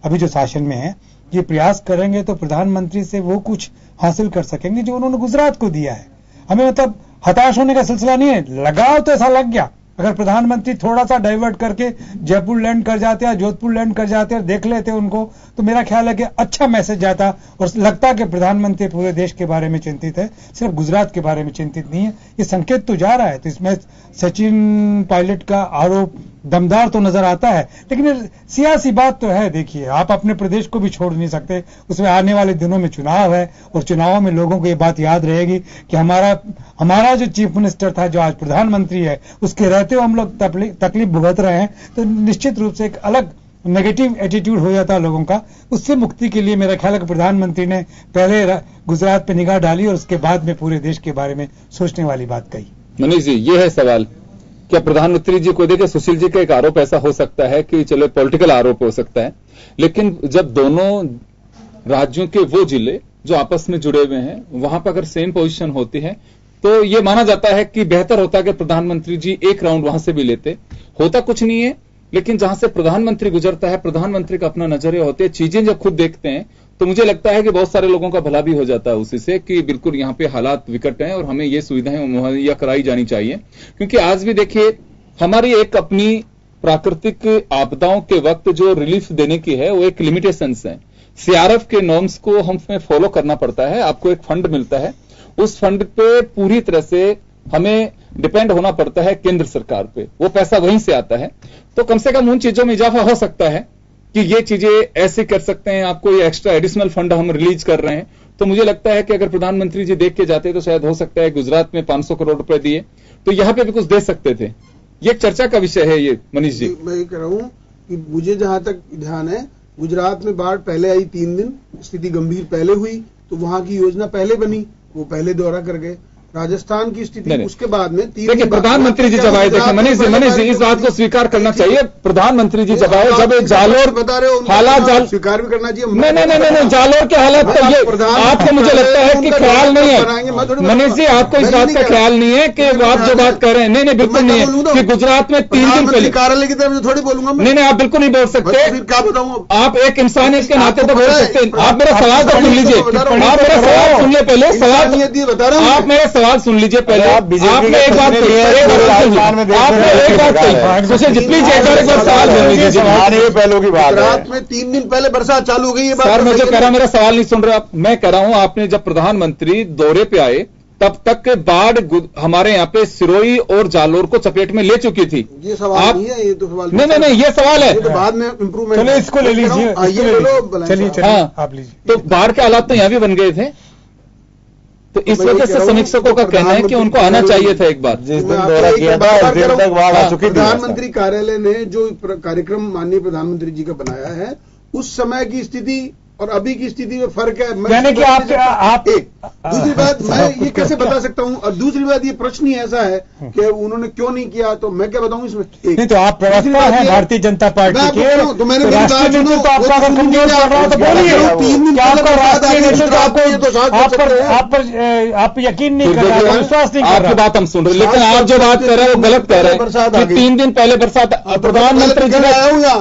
अभी जो शासन में है, ये प्रयास करेंगे तो प्रधानमंत्री से वो कुछ हासिल कर सकेंगे जो उन्होंने गुजरात को दिया है। हमें मतलब हताश होने का सिलसिला नहीं है, लगाव तो ऐसा लग गया। अगर प्रधानमंत्री थोड़ा सा डाइवर्ट करके जयपुर लैंड कर जाते हैं, जोधपुर लैंड कर जाते हैं, देख लेते उनको, तो मेरा ख्याल है कि अच्छा मैसेज जाता और लगता कि प्रधानमंत्री पूरे देश के बारे में चिंतित है, सिर्फ गुजरात के बारे में चिंतित नहीं है। ये संकेत तो जा रहा है, तो इसमें सचिन पायलट का आरोप दमदार तो नजर आता है, लेकिन सियासी बात तो है। देखिए, आप अपने प्रदेश को भी छोड़ नहीं सकते, उसमें आने वाले दिनों में चुनाव है और चुनावों में लोगों को ये बात याद रहेगी कि हमारा जो चीफ मिनिस्टर था, जो आज प्रधानमंत्री है, उसके रहते हुए हम लोग तकलीफ भुगत रहे हैं, तो निश्चित रूप से एक अलग नेगेटिव एटीट्यूड हो जाता है लोगों का। उससे मुक्ति के लिए मेरा ख्याल है कि प्रधानमंत्री ने पहले गुजरात पे निगाह डाली और उसके बाद में पूरे देश के बारे में सोचने वाली बात कही। मनीष जी, ये है सवाल, क्या प्रधानमंत्री जी को देखिए, सुशील जी का एक आरोप ऐसा हो सकता है कि चलो पॉलिटिकल आरोप हो सकता है, लेकिन जब दोनों राज्यों के वो जिले जो आपस में जुड़े हुए हैं, वहां पर अगर सेम पोजीशन होती है तो ये माना जाता है कि बेहतर होता कि प्रधानमंत्री जी एक राउंड वहां से भी लेते। होता कुछ नहीं है, लेकिन जहां से प्रधानमंत्री गुजरता है, प्रधानमंत्री का अपना नजरिया होते हैं, चीजें जब खुद देखते हैं तो मुझे लगता है कि बहुत सारे लोगों का भला भी हो जाता है उसी से, कि बिल्कुल यहां पे हालात विकट हैं और हमें ये सुविधाएं मुहैया कराई जानी चाहिए। क्योंकि आज भी देखिए, हमारी एक अपनी प्राकृतिक आपदाओं के वक्त जो रिलीफ देने की है वो एक लिमिटेशंस है। सीआरएफ के नॉर्म्स को हमें फॉलो करना पड़ता है। आपको एक फंड मिलता है, उस फंड पे पूरी तरह से हमें डिपेंड होना पड़ता है केंद्र सरकार पे, वो पैसा वहीं से आता है। तो कम से कम उन चीजों में इजाफा हो सकता है कि ये चीजें ऐसे कर सकते हैं, आपको ये एक्स्ट्रा एडिशनल फंड हम रिलीज कर रहे हैं। तो मुझे लगता है कि अगर प्रधानमंत्री जी देख के जाते तो शायद हो सकता है गुजरात में 500 करोड़ रुपए दिए तो यहां पे भी कुछ दे सकते थे। ये एक चर्चा का विषय है ये, मनीष जी। मैं ये कह रहा हूं कि मुझे जहां तक ध्यान है, गुजरात में बाढ़ पहले आई 3 दिन, स्थिति गंभीर पहले हुई, तो वहां की योजना पहले बनी, वो पहले दौरा कर गए। राजस्थान की स्थिति उसके बाद में देखिए, प्रधानमंत्री जी जब आए, देखिए मनीष जी इस बात को स्वीकार करना चाहिए, प्रधानमंत्री जी जब आए, जब जालोर बता रहे हो हालात स्वीकार भी करना चाहिए। नहीं, जालोर के हालात तो ये आपको मुझे लगता है कि ख्याल नहीं है मनीष जी, आपको इस बात का ख्याल नहीं है कि आप जो बात कर रहे हैं, नहीं बिल्कुल नहीं है कि गुजरात में 3 दिन पहले कार्यालय की तरफ थोड़ी बोलूंगा। नहीं, आप बिल्कुल नहीं बोल सकते। क्या बताऊं, आप एक इंसानियत के नाते तो बोल सकते हैं। आप मेरा सवाल तो सुन लीजिए, आप मेरा सवाल सुन लीजिए पहले, आप मेरा सवाल सुन लीजिए पहले। आपने एक बात कही, आपने एक बात कही, सुशील जी प्लीज एक बार सवाल सुन लीजिए। पहलों की बात, गुजरात में 3 दिन पहले बरसात चालू हो गई है। सर मैं जो कह रहा हूं, मेरा सवाल नहीं सुन रहे आप। मैं कह रहा हूं, आपने जब प्रधानमंत्री दौरे पे आए तब तक बाढ़ हमारे यहाँ पे सिरोही और जालोर को चपेट में ले चुकी थी। ये सवाल नहीं है, ये तो सवाल नहीं, ये सवाल है, तो बाद में इंप्रूवमेंट। चलिए इसको ले लीजिए, चलिए आप लीजिए। तो बाढ़ के हालात तो यहाँ भी बन गए थे, तो इस वजह से समीक्षकों का कहना है कि उनको आना चाहिए था एक बार। जिस दिन दौरा किया था उस दिन तक बाढ़ आ चुकी थी। प्रधानमंत्री कार्यालय ने जो कार्यक्रम माननीय प्रधानमंत्री जी का बनाया है, उस समय की स्थिति और अभी की स्थिति में फर्क है। यानी कि आप दूसरी बात, मैं ये कैसे बता सकता हूं, और दूसरी बात, ये प्रश्न ही ऐसा है कि उन्होंने क्यों नहीं किया, तो मैं क्या बताऊं इसमें। नहीं तो आप प्रवक्ता हैं भारतीय जनता पार्टी के, तो मैंने राष्ट्रीय नेतृत्व तो आपका अगर कमजोर कर रहा हो तो बोलिए। 3 दिन आपका राष्ट्रीय नेतृत्व आप यकीन नहीं कर रहे, विश्वास नहीं कर रहे। आपकी बात हम सुन रहे, लेकिन आप जो बात कर रहे हैं वो गलत कह रहे हैं। 3 दिन पहले बरसात, प्रधानमंत्री जी आया हूँ यहाँ,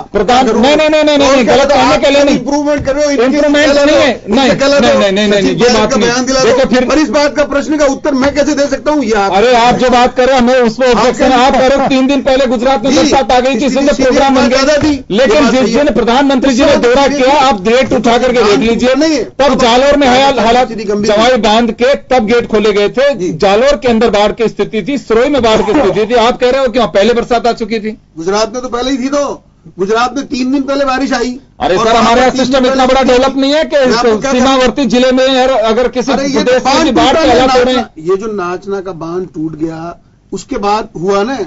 नहीं, गलत कहने के लिए नहीं, इंप्रूवमेंट कर रहे हो, इंप्रूवमेंट नहीं है, नहीं, ये बात बयान दिला देखो फिर पर इस बात का प्रश्न का उत्तर मैं कैसे दे सकता हूँ। अरे आप जो बात कर रहे हैं हमें उसमें ऑब्जेक्शन, आप कह रहे हो 3 दिन पहले गुजरात में बरसात आ गई थी, इसलिए प्रोग्राम बन गया था। लेकिन जिस दिन प्रधानमंत्री जी ने दौरा किया, आप गेट उठा करके देख लीजिए, तब जालोर में हालात जवाई बांध के तब गेट खोले गए थे। जालोर के अंदर बाढ़ की स्थिति थी, सिरोही में बाढ़ की स्थिति थी। आप कह रहे हो कि पहले बरसात आ चुकी थी। गुजरात में तो पहले ही थी, तो गुजरात में 3 दिन पहले बारिश आई। अरे सर, हमारे सिस्टम इतना बड़ा डेवलप नहीं है कि सीमावर्ती जिले में अगर किसी प्रदेश में बाढ़ के हालात हो रहे हैं। ये जो नाचना का बांध टूट गया उसके बाद हुआ ना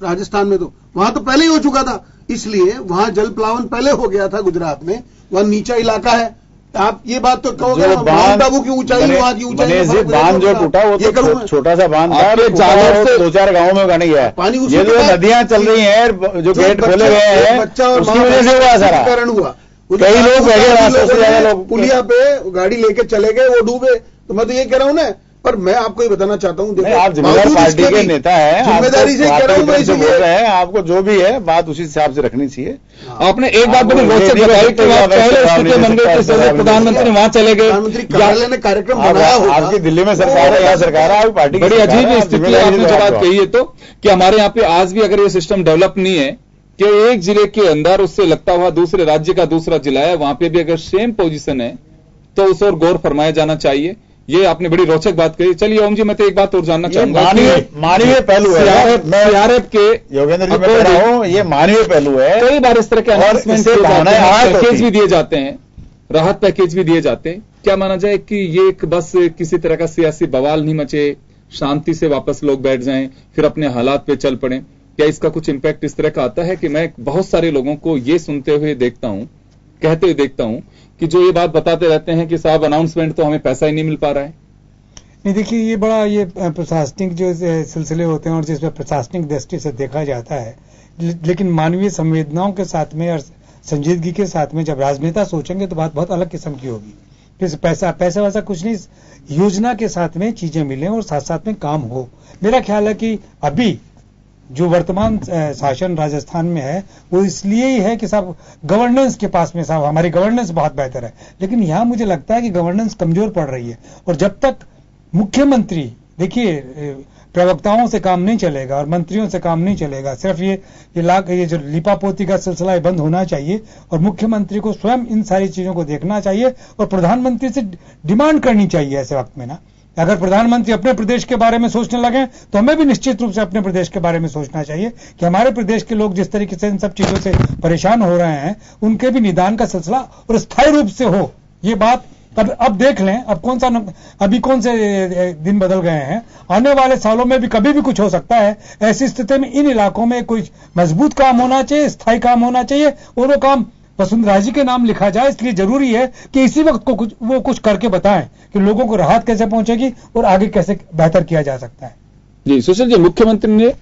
राजस्थान में, तो वहां तो पहले ही हो चुका था, इसलिए वहां जल प्लावन पहले हो गया था। गुजरात में वहां नीचा इलाका है, आप ये बात तो कहोगे माउंट आबू की ऊंचाई, वहां की ऊंचाई, बांध जो टूटा वो तो छोटा सा बांध था, जालोर से 2-4 गांवों में बना गया है पानी। ये जो नदियां चल रही हैं, जो गेट खोले गए हैं, उसकी वजह से हुआ सारा कारण हुआ। कई लोग रास्ते से ज्यादा लोग पुलिया पे गाड़ी लेके चले गए, वो डूबे। तो मैं तो ये कह रहा हूँ ना, पर मैं आपको ये बताना चाहता हूँ, देखो आप जिम्मेदार पार्टी के नेता हैं, जिम्मेदारी से कह रहा हूँ, बोल रहे हैं, आपको जो भी है बात उसी हिसाब से रखनी चाहिए। आपने एक बात बड़ी रोचक बताई कि पहले स्थिति बन गई थी, प्रधानमंत्री वहां चले गए, प्रधानमंत्री कार्यालय ने कार्यक्रम बनाया होगा। आपकी दिल्ली में सरकार है, यहाँ सरकार है, आपकी पार्टी बड़ी अजीब स्थिति है। आपने जो बात कही है तो कि हमारे यहाँ पे आज भी अगर ये सिस्टम डेवलप नहीं है कि एक जिले के अंदर उससे लगता हुआ दूसरे राज्य का दूसरा जिला है, वहां पे भी अगर सेम पोजीशन है तो उस और गौर फरमाया जाना चाहिए। ये आपने बड़ी रोचक बात कही। चलिए ओम जी, मैं तो एक बात और जानना चाहूंगा। मानवीय पहलू है, सीआरएफ के योगेंद्र जी मैं कह रहा हूँ, ये मानवीय पहलू है। कई बार इस तरह के अनाउंसमेंट पैकेज भी दिए जाते हैं, राहत पैकेज भी दिए जाते हैं। क्या माना जाए कि ये एक बस किसी तरह का सियासी बवाल नहीं मचे, शांति से वापस लोग बैठ जाएं, फिर अपने हालात पे चल पड़े? क्या इसका कुछ इम्पैक्ट इस तरह का आता है कि मैं बहुत सारे लोगों को ये सुनते हुए देखता हूं, कहते हुए देखता हूं कि जो ये बात बताते रहते हैं कि साहब अनाउंसमेंट तो हमें पैसा ही नहीं मिल पा रहा है। नहीं, देखिए ये बड़ा ये प्रशासनिक जो सिलसिले होते हैं और जिसमें प्रशासनिक दृष्टि से देखा जाता है, लेकिन मानवीय संवेदनाओं के साथ में और संजीदगी के साथ में जब राजनेता सोचेंगे तो बात बहुत अलग किस्म की होगी। पैसा वैसा कुछ नहीं, योजना के साथ में चीजें मिलें और साथ साथ में काम हो। मेरा ख्याल है कि अभी जो वर्तमान शासन राजस्थान में है वो इसलिए ही है कि साहब गवर्नेंस के पास में साहब हमारी गवर्नेंस बहुत बेहतर है, लेकिन यहां मुझे लगता है कि गवर्नेंस कमजोर पड़ रही है। और जब तक मुख्यमंत्री, देखिए प्रवक्ताओं से काम नहीं चलेगा और मंत्रियों से काम नहीं चलेगा, सिर्फ ये जो लिपापोती का सिलसिला है बंद होना चाहिए और मुख्यमंत्री को स्वयं इन सारी चीजों को देखना चाहिए और प्रधानमंत्री से डिमांड करनी चाहिए ऐसे वक्त में ना। अगर प्रधानमंत्री अपने प्रदेश के बारे में सोचने लगे तो हमें भी निश्चित रूप से अपने प्रदेश के बारे में सोचना चाहिए कि हमारे प्रदेश के लोग जिस तरीके से इन सब चीजों से परेशान हो रहे हैं उनके भी निदान का सिलसिला और स्थायी रूप से हो। ये बात अब देख लें, अभी कौन से दिन बदल गए हैं, आने वाले सालों में भी कभी भी कुछ हो सकता है। ऐसी स्थिति में इन इलाकों में कोई मजबूत काम होना चाहिए, स्थायी काम होना चाहिए और वो काम वसुंधरा जी के नाम लिखा जाए। इसलिए जरूरी है कि इसी वक्त को वो कुछ करके बताएं कि लोगों को राहत कैसे पहुंचेगी और आगे कैसे बेहतर किया जा सकता है। जी सुशील जी, मुख्यमंत्री ने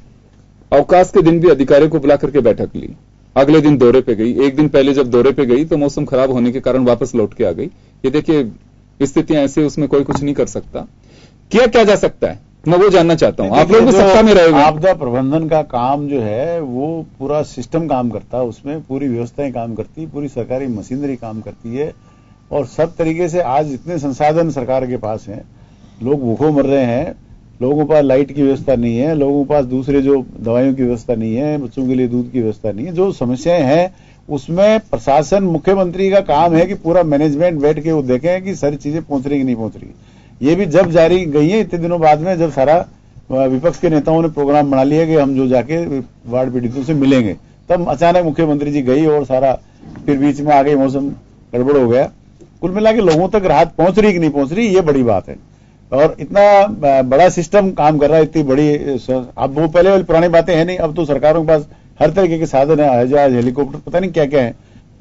अवकाश के दिन भी अधिकारियों को बुला करके बैठक ली, अगले दिन दौरे पे गई। एक दिन पहले जब दौरे पे गई तो मौसम खराब होने के कारण वापस लौट के आ गई। ये देखिए स्थितियां ऐसे, उसमें कोई कुछ नहीं कर सकता। क्या जा सकता है, मैं वो जानना चाहता हूं। आप लोग भी सत्ता में रहेंगे। आपदा प्रबंधन का काम जो है वो पूरा सिस्टम काम करता है, उसमें पूरी व्यवस्थाएं काम करती है, पूरी सरकारी मशीनरी काम करती है और सब तरीके से आज इतने संसाधन सरकार के पास हैं। लोग भूखों मर रहे हैं, लोगों के पास लाइट की व्यवस्था नहीं है, लोगों के पास दूसरे जो दवाइयों की व्यवस्था नहीं है, बच्चों के लिए दूध की व्यवस्था नहीं है। जो समस्याएं हैं उसमें प्रशासन, मुख्यमंत्री का काम है कि पूरा मैनेजमेंट बैठ के वो देखें कि सारी चीजें पहुंच रही कि नहीं पहुंच रही। ये भी जब जारी गई है इतने दिनों बाद में, जब सारा विपक्ष के नेताओं ने प्रोग्राम बना लिया कि हम जो जाके बाढ़ पीड़ितों से मिलेंगे, तब अचानक मुख्यमंत्री जी गई और सारा फिर बीच में आ गई, मौसम गड़बड़ हो गया। कुल मिला के लोगों तक राहत पहुंच रही कि नहीं पहुंच रही, ये बड़ी बात है। और इतना बड़ा सिस्टम काम कर रहा है, इतनी बड़ी, अब वो पहले वाली पुरानी बातें हैं नहीं। अब तो सरकारों के पास हर तरीके के साधन है, जहाज, हेलीकॉप्टर, पता नहीं क्या क्या है,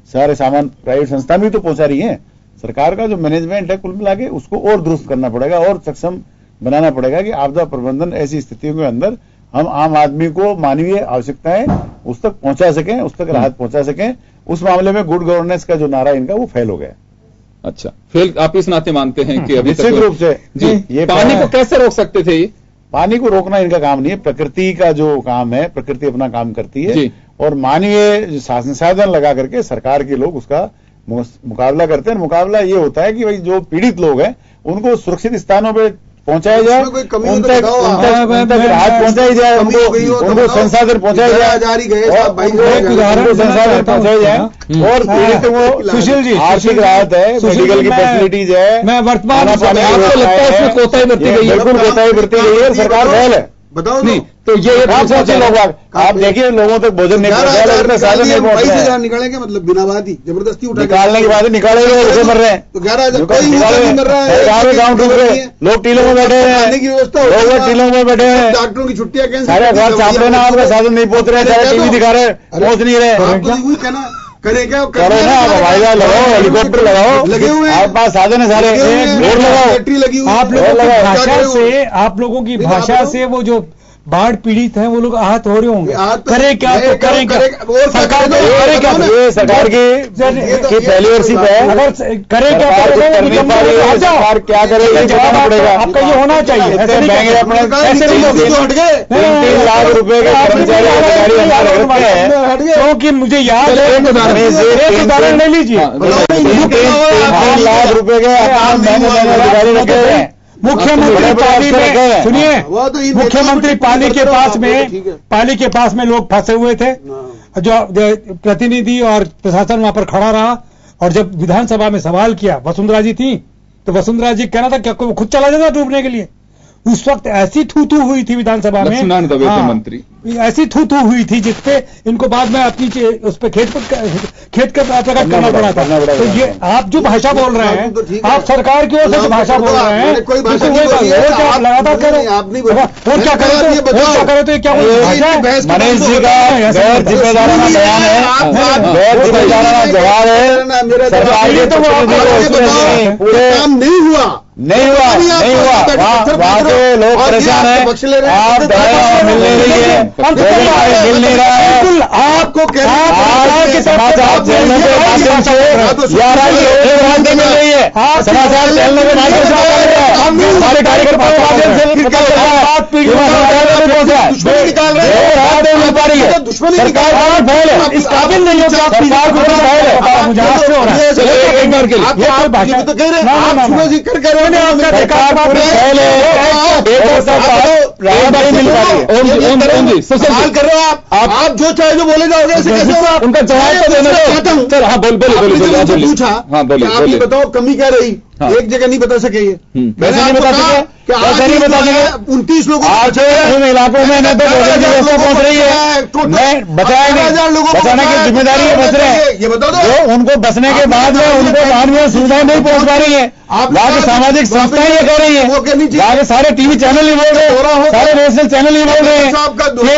सारे सामान प्राइवेट संस्था भी तो पहुंचा रही है। सरकार का जो मैनेजमेंट है कुल मिला के उसको और दुरुस्त करना पड़ेगा और सक्षम बनाना पड़ेगा कि आपदा प्रबंधन ऐसी स्थितियों के अंदर हम आम आदमी को मानवीय आवश्यकताएं उस तक पहुंचा सकें, उस तक राहत पहुंचा सकें। उस मामले में गुड गवर्नेंस का जो नारा इनका वो फेल हो गया। अच्छा, फेल आप इस नाते मानते हैं कि अभी निश्चित रूप से जी, ये पानी को कैसे रोक सकते थे? ये पानी को रोकना इनका काम नहीं है, प्रकृति का जो काम है, प्रकृति अपना काम करती है और मानवीय संसाधन लगा करके सरकार के लोग उसका मुकाबला करते हैं। मुकाबला ये होता है कि भाई जो पीड़ित लोग हैं उनको सुरक्षित स्थानों पे पहुंचाया जाए, उन तक राहत पहुंचाई जाए, उनको संसाधन पहुंचाया जाए, संसाधन पहुंचाए जाए और पीड़ित को सुशील जी आर्थिक राहत है, मेडिकल की फैसिलिटीज है। मैं वर्तमान आपको लगता है इसमें कोताही बरती गई है? बिल्कुल कोताही बरती गई है, सरकार फेल है। बताओ नहीं तो ये पहुंचे लोग, आप देखिए लोगों तक भोजन नहीं पहुंचा, साधन नहीं पहुंच रहा है। निकालेंगे मतलब बिना बात ही जबरदस्ती उठा निकालने के बाद निकालेंगे, ऐसे मर रहे हैं। तो 11,000 कोई मर रहा है, गाँव डूब रहे, लोग टीलों में बैठे हैं, की व्यवस्था, लोग टीलों में बैठे हैं, डॉक्टरों की छुट्टियां कैंसिल, सारे अखबार छाप रहे ना, आपका साधन नहीं पहुंच रहे, सारे टीवी दिखा रहे, पहुंच नहीं रहे। कहना करे क्या करो ना, हवाई जहाज लगाओ, हेलीकॉप्टर लगाओ, लगे हुए हैं, आपके पास साधन है सारे, रोड लगाओ, बैटरी लगी हुई, आप लोगों की भाषा से, आप लोगों की भाषा से वो जो बाढ़ पीड़ित हैं वो लोग आहत हो रहे होंगे। करें क्या तो करें क्या, सरकार करे क्या? ये सरकार की फेल्योरशिप है। अगर करें क्या, सरकार क्या करेगी बताना पड़ेगा। आपका ये होना चाहिए। ऐसे महंगे अपने ऐसे नहीं लोग 3 लाख रुपए के कर्मचारी अधिकारी हैं, क्योंकि मुझे याद है, एक उदाहरण ले लीजिए, 3 लाख रुपए के महंगे अधिकारी रखे हुए हैं। मुख्यमंत्री पाली में, सुनिए, मुख्यमंत्री पाली के पास में लोग फंसे हुए थे, जो प्रतिनिधि और प्रशासन वहां पर खड़ा रहा और जब विधानसभा में सवाल किया, वसुंधरा जी थी, तो वसुंधरा जी कहना था क्या कोई खुद चला जाता डूबने के लिए? उस वक्त ऐसी थू हुई थी विधानसभा में, मंत्री ऐसी थू हुई थी जिसपे इनको बाद में अपनी उस पर खेत का प्रकट करना पड़ा था। तो ये आप जो भाषा बोल रहे हैं, आप सरकार की ओर से जो भाषा बोल रहे हैं, कोई भाषा लगातार करो, और क्या करें तो ये क्या भाषा है? मनीष जी का गैर जिम्मेदाराना बयान है, गैर जिम्मेदाराना जवाब है। मेरा तो पूरे काम नहीं हुआ वहाँ के लोग परेशान है, आप दवाएं मिल नहीं रही है, मिल नहीं रहा है। आपको समाचार चैनलों के माध्यम से मिल रही है, समाचार चैनलों के माध्यम से हमारे कार्यकर्ताओं के माध्यम से पता चल रहा है, सरकार फैल है, इस काबिल नहीं हो, सरकार को फैल है, एक बार के लिए सवाल कर रहे हो आप जो चाहे जो बोले जाओगे, ऐसे कैसे होगा? उनका जवाब तो देना चाहता हूँ। चल हाँ बोलिए पूछा, हाँ बोलिए, आप ये बताओ कमी क्या रही? एक जगह नहीं बता सके ये, मैंने आपको कहा कि नहीं बता सके 29 लोगों इलाकों में न तो व्यवस्था पहुंच रही है, बताया नहीं, बचाने की जिम्मेदारी है, बच रहे हैं, ये बता दो। उनको बसने के बाद में उनको मानवीय सुविधाएं नहीं पहुंच पा रही है, वहाँ की सामाजिक संस्थाएं ये कह रही है, वहाँ के सारे टीवी चैनल नहीं बोल रहे, सारे नेशनल चैनल नहीं बोल रहे हैं,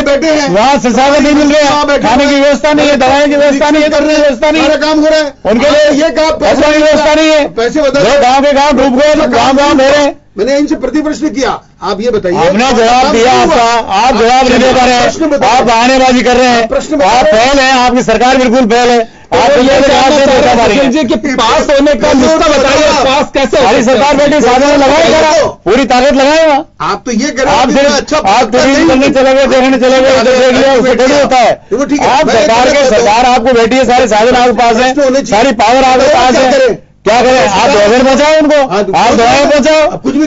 बैठे हैं वहाँ संसाधन नहीं मिल रहे हैं, खाने की व्यवस्था नहीं है, दवाई की व्यवस्था नहीं है, करने की व्यवस्था नहीं है, काम हो रहा है उनके लिए ये काम, पैसा की व्यवस्था नहीं है, पैसे बता, गाँव के गाँव डूब गए, गाँव दे रहे। मैंने इनसे प्रति प्रश्न किया, आप ये बताइए। हमने जवाब दिया आपका, आप जवाब नहीं दे पा रहे हैं, आप बहानेबाजी कर रहे हैं, आप फेल हैं, आपकी सरकार बिल्कुल फेल है, आप जी के पास होने का नुस्खा बताइए, पास कैसे? हमारी सरकार बैठी साधन लगाएगा, पूरी ताकत लगाएगा। आप तो ये करें, आप अच्छा आप टूरिज्म करने चले गए, देखने चले गए, उधर देख लिया, उससे थोड़ी होता है। आप सरकार आपको बैठी है, सारे साधन आपके पास है, सारी पावर आपके पास है, क्या करें? आप भोजन पहुंचाओ उनको, आप दवाएं पहुंचाओ, आप उनको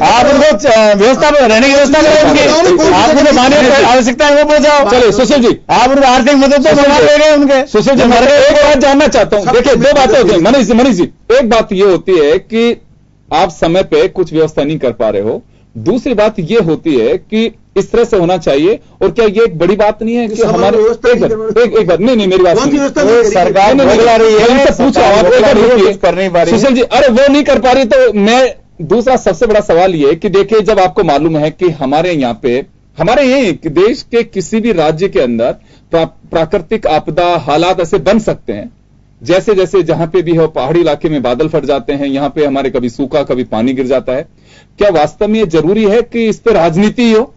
व्यवस्था रहने की व्यवस्था करें उनकी, आपको जो मानवीय आवश्यकता है वो पहुंचाओ। चलिए सुशील जी, आप उनको आर्थिक मदद तो बना ले रहे हैं उनके। सुशील जी, मैं एक बात जानना चाहता हूं, देखिए दो बातें होती हैं मनीष जी, एक बात ये होती है कि आप समय पे कुछ व्यवस्था नहीं कर पा रहे हो, दूसरी बात ये होती है कि इस तरह से होना चाहिए, और क्या ये एक बड़ी बात नहीं है कि हमारे एक बात नहीं मेरी बात सरकार बदला रही है, पूछा कर नहीं पा रही सुशील जी, अरे वो नहीं कर पा रही, तो मैं दूसरा सबसे बड़ा सवाल ये कि देखिए जब आपको मालूम है कि हमारे यहाँ पे हमारे यही देश के किसी भी राज्य के अंदर प्राकृतिक आपदा हालात ऐसे बन सकते हैं, जैसे जैसे जहां पे भी हो, पहाड़ी इलाके में बादल फट जाते हैं, यहां पे हमारे कभी सूखा कभी पानी गिर जाता है, क्या वास्तव में ये जरूरी है कि इस पर राजनीति हो?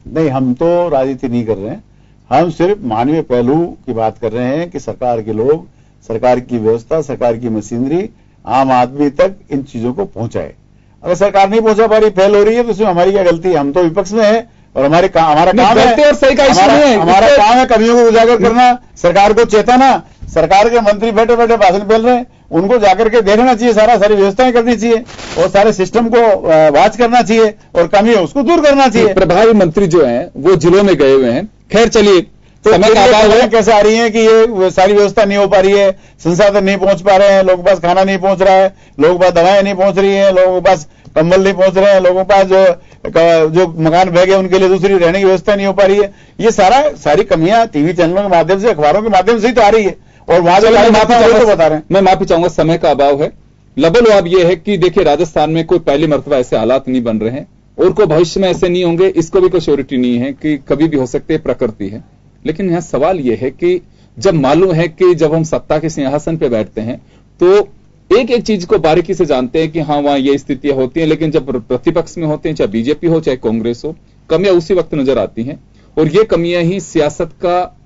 नहीं, हम तो राजनीति नहीं कर रहे हैं, हम सिर्फ मानवीय पहलू की बात कर रहे हैं कि सरकार के लोग, सरकार की व्यवस्था, सरकार की मशीनरी आम आदमी तक इन चीजों को पहुंचाए। अगर सरकार नहीं पहुंचा पा रही, फेल हो रही है, तो इसमें हमारी क्या गलती है? हम तो विपक्ष में है और हमारा काम है, हमारा काम है कमियों को उजागर करना, सरकार को चेताना। सरकार के मंत्री बैठे बैठे भाषण बोल रहे हैं, उनको जाकर के देखना चाहिए, सारी व्यवस्थाएं करनी चाहिए और सारे सिस्टम को वॉच करना चाहिए और कमी है उसको दूर करना चाहिए। प्रभारी मंत्री जो हैं वो जिलों में गए हुए हैं। खैर चलिए, तो समय का अभाव है, कैसे आ रही है कि ये सारी व्यवस्था नहीं हो पा रही है, संसाधन नहीं पहुंच पा रहे हैं, लोगों के पास खाना नहीं पहुंच रहा है, लोगों के पास दवाएं नहीं पहुंच रही है, लोगों के पास कंबल नहीं पहुंच रहे हैं, लोगों के पास जो मकान बह गए उनके लिए दूसरी रहने की व्यवस्था नहीं हो पा रही है। ये सारी कमियां टीवी चैनलों के माध्यम से, अखबारों के माध्यम से ही तो आ रही है और वहां जो बता रहे हैं। मैं माफी चाहूंगा, समय का अभाव है। लबल अब यह है कि देखिए राजस्थान में कोई पहली मर्तबा ऐसे हालात नहीं बन रहे हैं और कोई भविष्य में ऐसे नहीं होंगे, इसको भी कोई श्योरिटी नहीं है कि कभी भी हो सकते, प्रकृति है। लेकिन यहां सवाल यह है कि जब मालूम है कि जब हम सत्ता के सिंहासन पे बैठते हैं तो एक एक चीज को बारीकी से जानते हैं कि हाँ वहां ये स्थितियां होती हैं, लेकिन जब प्रतिपक्ष में होते हैं, चाहे बीजेपी हो चाहे कांग्रेस हो, कमियां उसी वक्त नजर आती हैं और ये कमियां ही सियासत का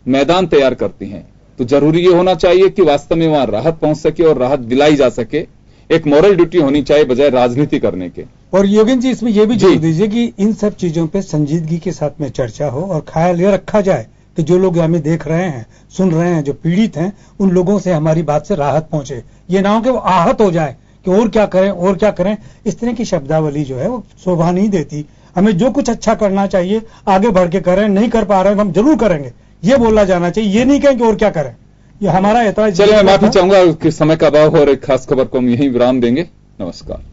मैदान तैयार करती हैं। तो जरूरी ये होना चाहिए कि वास्तव में वहां राहत पहुंच सके और राहत दिलाई जा सके। एक मॉरल ड्यूटी होनी चाहिए बजाय राजनीति करने के। और योगेन जी, इसमें यह भी जोर दीजिए कि इन सब चीजों पे संजीदगी के साथ में चर्चा हो और ख्याल यह रखा जाए कि जो लोग हमें देख रहे हैं, सुन रहे हैं, जो पीड़ित हैं, उन लोगों से हमारी बात से राहत पहुंचे। ये ना हो कि वो आहत हो जाए कि और क्या करें और क्या करें। इस तरह की शब्दावली जो है वो शोभा नहीं देती। हमें जो कुछ अच्छा करना चाहिए आगे बढ़ के करें, नहीं कर पा रहे हैं हम जरूर करेंगे, ये बोलना जाना चाहिए। ये नहीं कहें कि और क्या करें। ये हमारा एतराज। चलिए, मैं माफी चाहूंगा कि समय का अभाव और एक खास खबर को हम यहीं विराम देंगे। नमस्कार।